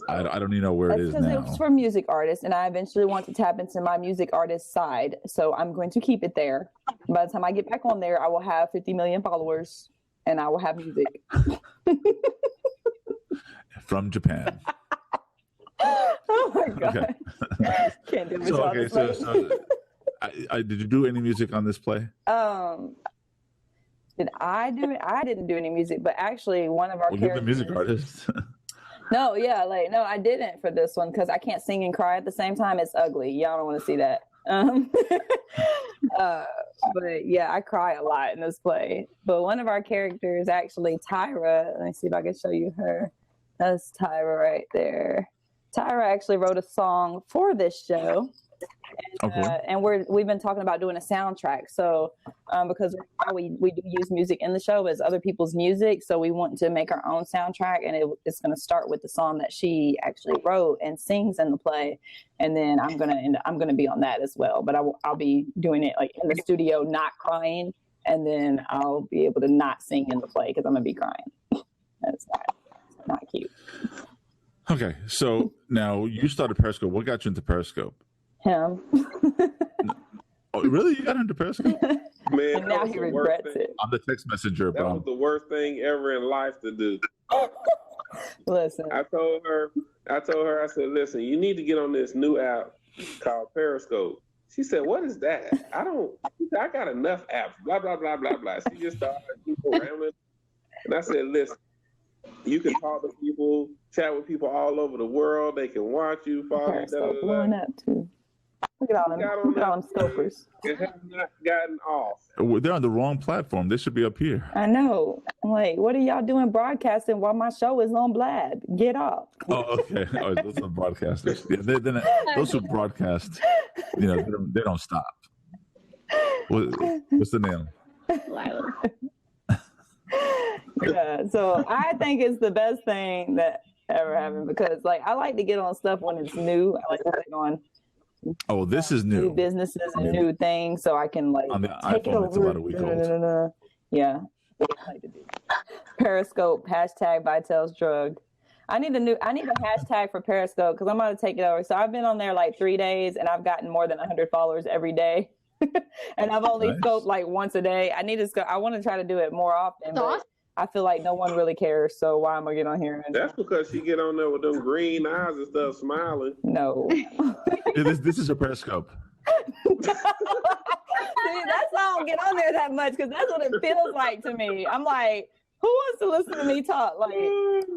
I don't even know where it is Because now. it's for music artists, and I eventually want to tap into my music artist side. So I'm going to keep it there. By the time I get back on there, I will have 50 million followers, and I will have music. From Japan. Oh my god! Okay. Can't do it. So did you do any music on this play? Did I do it? I didn't do any music, but actually, one of our Well, you're the characters. music artist. No, yeah, no, I didn't for this one because I can't sing and cry at the same time. It's ugly. Y'all don't want to see that. But yeah, I cry a lot in this play. But one of our characters, actually, Tyra. Let me see if I can show you her. That's Tyra right there. Tyra actually wrote a song for this show. And we've been talking about doing a soundtrack. So because we do use music in the show as other people's music, so we want to make our own soundtrack, and it's going to start with the song that she actually wrote and sings in the play, and then I'm gonna be on that as well. But I'll be doing it like in the studio, not crying, and then I'll be able to not sing in the play because I'm gonna be crying. That's not cute. Okay, so now you started Periscope. What got you into Periscope? Him. Oh, really? You got into Periscope? Man, And now he regrets it. I'm the text messenger, That was the worst thing ever in life to do. Listen. I told her, I said, listen, you need to get on this new app called Periscope. She said, what is that? I got enough apps, blah, blah, blah, blah, blah. She just started people rambling. And I said, listen, you can talk to people, chat with people all over the world. They can watch you, follow you. Periscope blowing up too. Look at all them scopers. It has not gotten off. They're on the wrong platform. They should be up here. I know. I'm like, what are y'all doing broadcasting while my show is on Blab? Get off. Oh, okay. Oh, those are broadcasters. Yeah, those who broadcast, they don't stop. What's the name? Lila. Yeah, so I think it's the best thing that ever happened because, I like to get on stuff when it's new. I like to get on. Oh, this is new. New businesses and new things, so I can on the take it iPhone. over. It's about a week old. Yeah, I like to do. Periscope hashtag Vitelle's drug. I need a hashtag for Periscope because I'm gonna take it over. So I've been on there 3 days and I've gotten more than 100 followers every day, and I've only scoped once a day. I want to try to do it more often, but I feel like no one really cares. So why am I getting on here? That's because she get on there with them green eyes and stuff, smiling. No. This is a Periscope. See, that's why I don't get on there that much because that's what it feels like to me. I'm like, who wants to listen to me talk?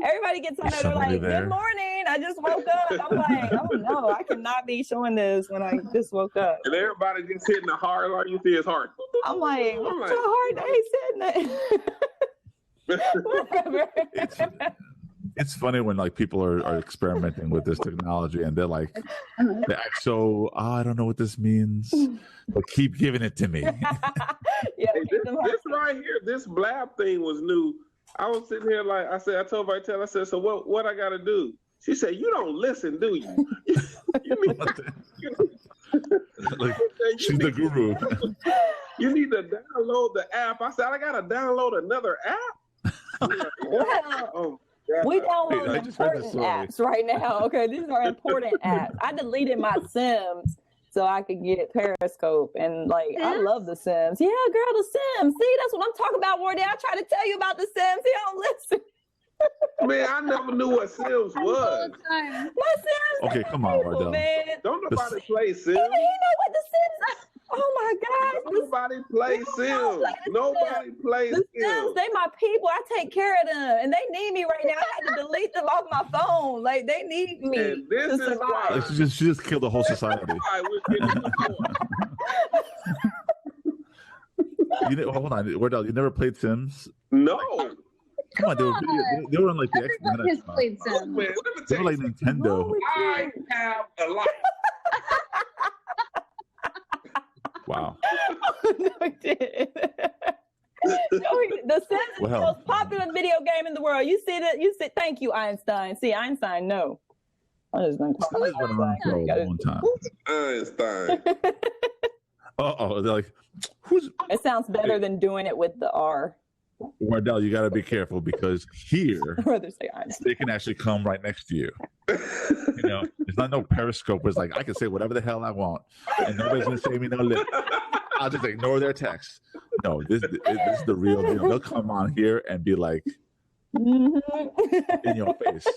Everybody gets on there, they're like, good morning, I just woke up. I'm like, oh no, I cannot be showing this when I just woke up. And everybody just hitting the heart, all you see is heart. I'm like, what's a hard day sitting there? Whatever. It's funny when people are experimenting with this technology and they act so, I don't know what this means, but keep giving it to me. Yeah, this right here, this Blab thing was new. I was sitting here I told Vitelle, I said, so what I got to do? She said, you don't listen, do you? She's the guru. You need to download the app. I said, I got to download another app? Well, we download important apps right now. Okay, these are important apps. I deleted my Sims so I could get Periscope, and I love the Sims. Yeah, girl, the Sims. See, that's what I'm talking about, Wardy. I try to tell you about the Sims. You don't listen. Man, I never knew what Sims was. My Sims. Okay, come on, Wardell. Man. Don't nobody play Sims. You know what the Sims are? Oh my God! Nobody plays Sims. Nobody plays Sims. Sims, they my people. I take care of them, and they need me right now. I had to delete them off my phone. They need me to survive. She just killed the whole society. Hold on, Wardell. You never played Sims? No. Come on, they were on the Xbox. Played Sims. They were like Nintendo. I have a life. Wow. No, he did. The Sims is the most popular video game in the world. You see that? Thank you, Einstein. See, Einstein, no. I'm just going to talk about one time. Einstein. Uh-oh. They're like, who's... It sounds better than doing it with the R. Wardell, you got to be careful because here, they can actually come right next to you. It's not no Periscope. It's I can say whatever the hell I want, and nobody's gonna say me no lip. I'll just ignore their text. No, this is the real deal. They'll come on here and be in your face.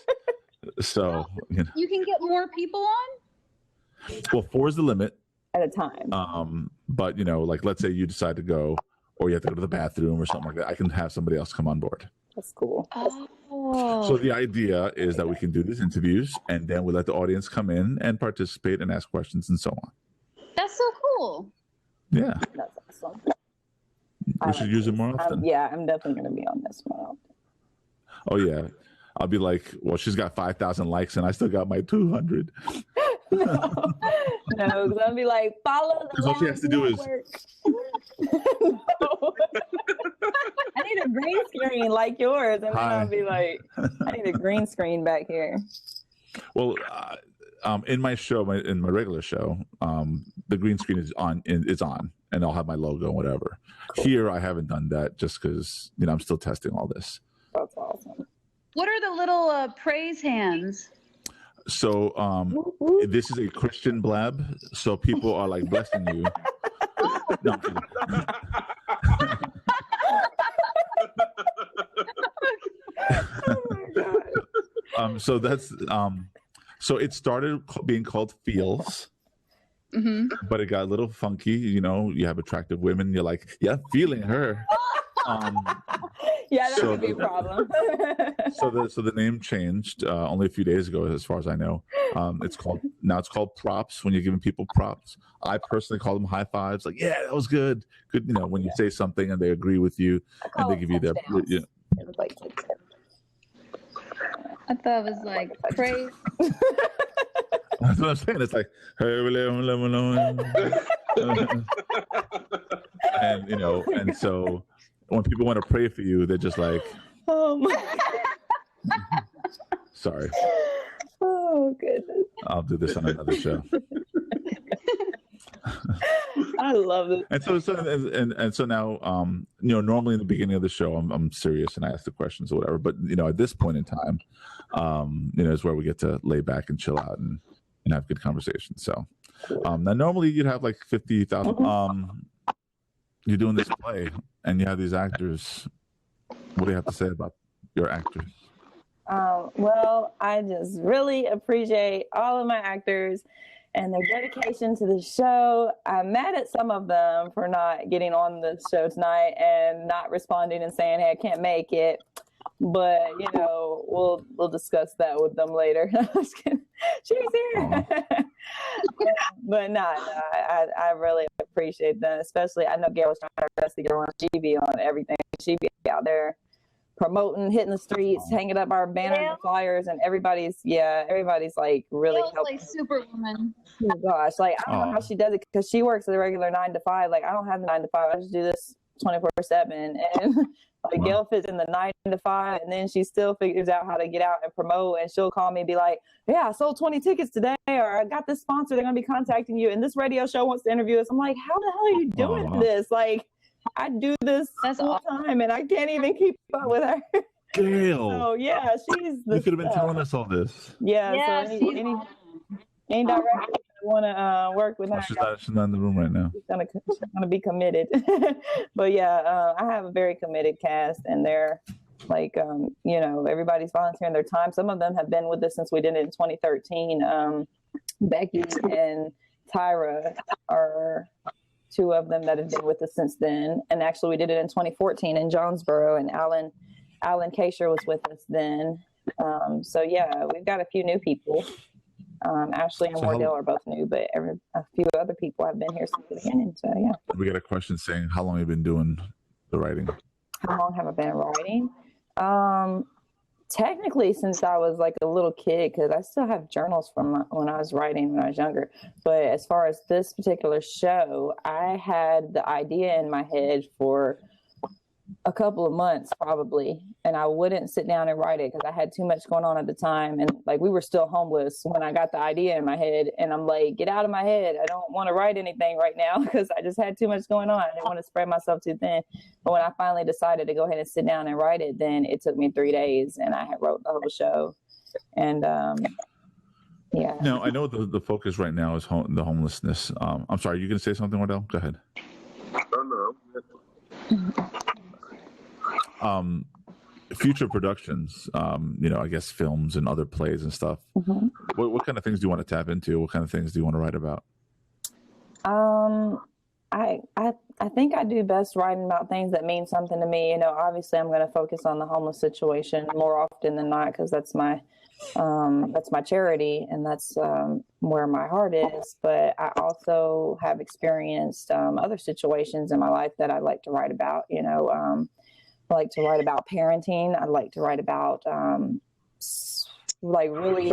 So you know, You can get more people on? well, 4 is the limit. At a time. But you know, like let's say you decide to go, or you have to go to the bathroom or something like that. I can have somebody else come on board. That's cool. Oh. So the idea is that we can do these interviews, and then we let the audience come in and participate and ask questions and so on. That's so cool. Yeah, That's awesome. we should use it more often. Yeah, I'm definitely going to be on this more often. Oh yeah, I'll be like, well, she's got 5,000 likes, and I still got my 200. No, because I'll be like, follow the Because all she has to do is. No. I need a green screen like yours, and then Hi. I'll be like, I need a green screen back here. Well, in my show, in my regular show, the green screen is on, and I'll have my logo and whatever. Cool. Here, I haven't done that just because I'm still testing all this. That's awesome. What are the little praise hands? So this is a Christian blab, so people are like blessing you. No, I'm kidding. Oh my God. So that's so it started being called feels, but it got a little funky. You have attractive women. You're like, yeah, feeling her. Yeah, that would be a problem. so the name changed only a few days ago, as far as I know. It's called props. When you're giving people props, I personally call them high fives. Like, yeah, that was good. Good. When you say something and they agree with you, and they give you their. It was like I thought it was like praise. That's what I'm saying. It's like, and so when people want to pray for you, they're just like, oh my. Sorry. Oh goodness. I'll do this on another show. I love it. And so now, normally in the beginning of the show, I'm serious and I ask the questions or whatever. But at this point in time, is where we get to lay back and chill out and have good conversations. So now normally you'd have like 50,000. You're doing this play and you have these actors. What do you have to say about your actors? Well, I just really appreciate all of my actors and their dedication to the show. I'm mad at some of them for not getting on the show tonight and not responding and saying, hey, I can't make it. But, we'll discuss that with them later. She's here. But I really appreciate them, especially I know Gail was trying her best to get on. She be on everything. She be out there promoting, hitting the streets, hanging up our banners and flyers, and everybody's like really helping. Like Superwoman. Oh gosh, like I don't know how she does it because she works at a regular 9 to 5. Like I don't have the 9 to 5. I just do this 24/7, and like Gail fits in the 9 to 5, and then she still figures out how to get out and promote. And she'll call me and be like, "Yeah, I sold 20 tickets today, or I got this sponsor. They're gonna be contacting you, and this radio show wants to interview us." I'm like, "How the hell are you doing this?" Like. I do this all the time, and I can't even keep up with her. Gail. So yeah, she's. You could have been telling us all this. Yeah. So any director want to work with her? She's not in the room right now. She's gonna be committed. But yeah, I have a very committed cast, and they're like, everybody's volunteering their time. Some of them have been with us since we did it in 2013. Becky and Tyra are 2 of them that have been with us since then. And actually we did it in 2014 in Jonesboro, and Alan Kasher was with us then. So yeah, we've got a few new people. Ashley and Wardell are both new, but a few other people have been here since the beginning. So yeah. We got a question saying, how long have you been doing the writing? How long have I been writing? Technically since I was like a little kid, because I still have journals from when I was writing when I was younger. But as far as this particular show, I had the idea in my head for a couple of months probably, and I wouldn't sit down and write it because I had too much going on at the time, and like we were still homeless when I got the idea in my head, and I'm like, get out of my head, I don't want to write anything right now because I just had too much going on. I didn't want to spread myself too thin. But when I finally decided to go ahead and sit down and write it, then it took me 3 days and I had wrote the whole show. And yeah. No, I know the focus right now is the homelessness. I'm sorry, you going to say something, Wardell? Go ahead. No. future productions, I guess films and other plays and stuff. Mm-hmm. What kind of things do you want to tap into? What kind of things do you want to write about? I think I do best writing about things that mean something to me. Obviously I'm going to focus on the homeless situation more often than not, because that's my charity, and that's where my heart is. But I also have experienced other situations in my life that I like to write about. I like to write about parenting. I like to write about really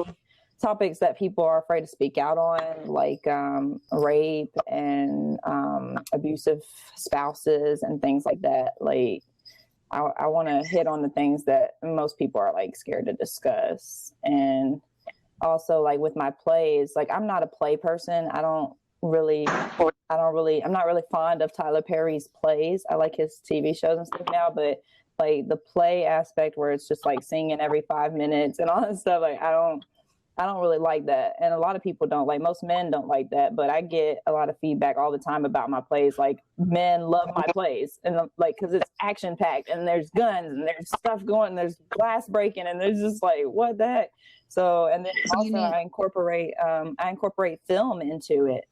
topics that people are afraid to speak out on, like rape and abusive spouses and things like that. Like, I want to hit on the things that most people are like scared to discuss. And also, like with my plays, like I'm not a play person. I'm not really fond of Tyler Perry's plays. I like his TV shows and stuff now, but like the play aspect where it's just like singing every 5 minutes and all that stuff, like I don't really like that. And a lot of people don't. Like, most men don't like that, but I get a lot of feedback all the time about my plays. Like, men love my plays, and like, because it's action packed and there's guns and there's stuff going and there's glass breaking and there's just like, what the heck? So, and then also I incorporate film into it.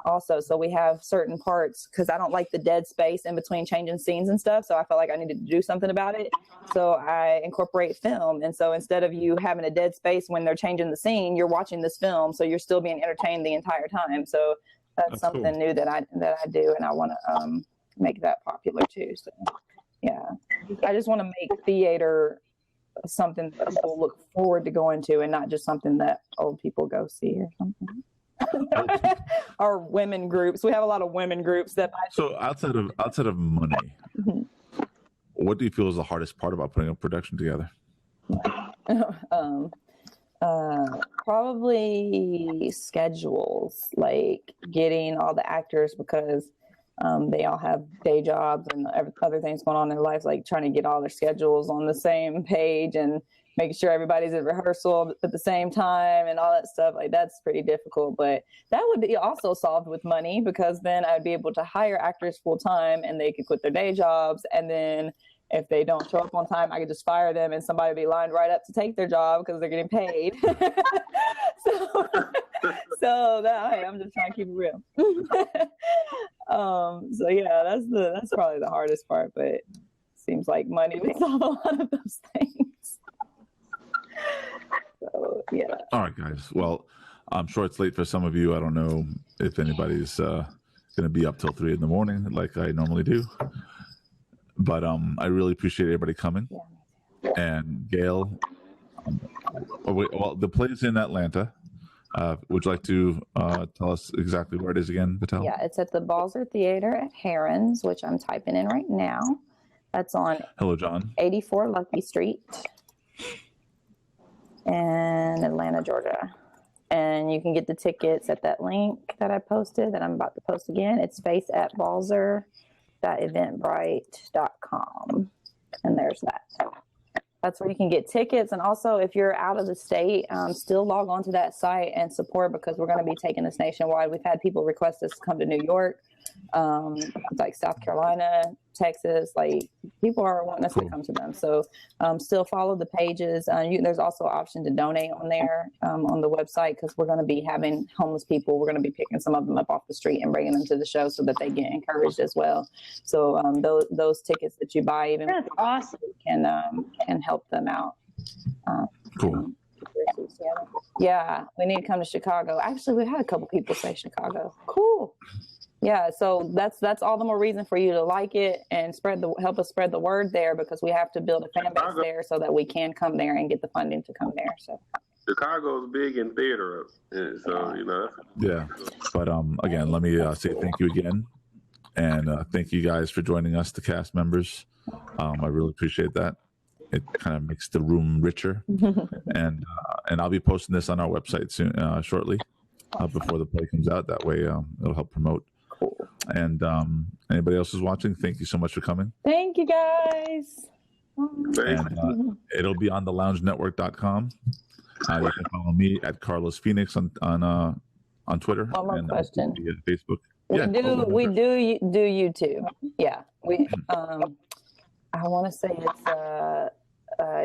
Also, so we have certain parts, because I don't like the dead space in between changing scenes and stuff. So I felt like I needed to do something about it. So I incorporate film. And so instead of you having a dead space when they're changing the scene, you're watching this film. So you're still being entertained the entire time. So that's something cool. New that I do. And I want to make that popular too. So yeah, I just want to make theater something that people look forward to going to, and not just something that old people go see or something. Our women groups. We have a lot of women groups that. So outside of money, mm-hmm. What do you feel is the hardest part about putting a production together? Probably schedules, like getting all the actors, because they all have day jobs and other things going on in their lives, like trying to get all their schedules on the same page and making sure everybody's at rehearsal at the same time and all that stuff. Like, that's pretty difficult, but that would be also solved with money, because then I'd be able to hire actors full time and they could quit their day jobs. And then if they don't show up on time, I could just fire them and somebody would be lined right up to take their job because they're getting paid. so that, I'm just trying to keep it real. So yeah, that's probably the hardest part, but it seems like money would solve a lot of those things. So yeah. All right, guys. Well, I'm sure it's late for some of you. I don't know if anybody's going to be up till 3 a.m. like I normally do. But I really appreciate everybody coming. Yeah. And Gail, the play is in Atlanta. Would you like to tell us exactly where it is again, Vitelle? Yeah, it's at the Balzer Theater at Herron's, which I'm typing in right now. That's on Hello, John. 84 Lucky Street in Atlanta, Georgia. And you can get the tickets at that link that I posted that I'm about to post again. It's face@balzer.eventbrite.com. And there's that. That's where you can get tickets. And also, if you're out of the state, still log on to that site and support, because we're going to be taking this nationwide. We've had people request us to come to New York, like South Carolina, Texas. Like, people are wanting us to come to them. So still follow the pages. There's also an option to donate on there on the website, because we're going to be having homeless people. We're going to be picking some of them up off the street and bringing them to the show so that they get encouraged as well. So those tickets that you buy, even that's awesome, can help them out. Cool. Yeah, we need to come to Chicago. Actually, we had a couple people say Chicago. Cool. Yeah, so that's all the more reason for you to like it and help us spread the word there, because we have to build a fan base there so that we can come there and get the funding to come there. So Chicago's big in theater, so Yeah, but again, let me say thank you again, and thank you guys for joining us, the cast members. I really appreciate that. It kind of makes the room richer, and I'll be posting this on our website soon, shortly, before the play comes out. That way, it'll help promote. Cool. And anybody else who's watching, thank you so much for coming. Thank you, guys. And it'll be on theloungenetwork.com. You can follow me at Carlos Phoenix on Twitter. One more question. Facebook. We do YouTube. Yeah. We I want to say it's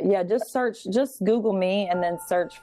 Yeah, just Google me and then search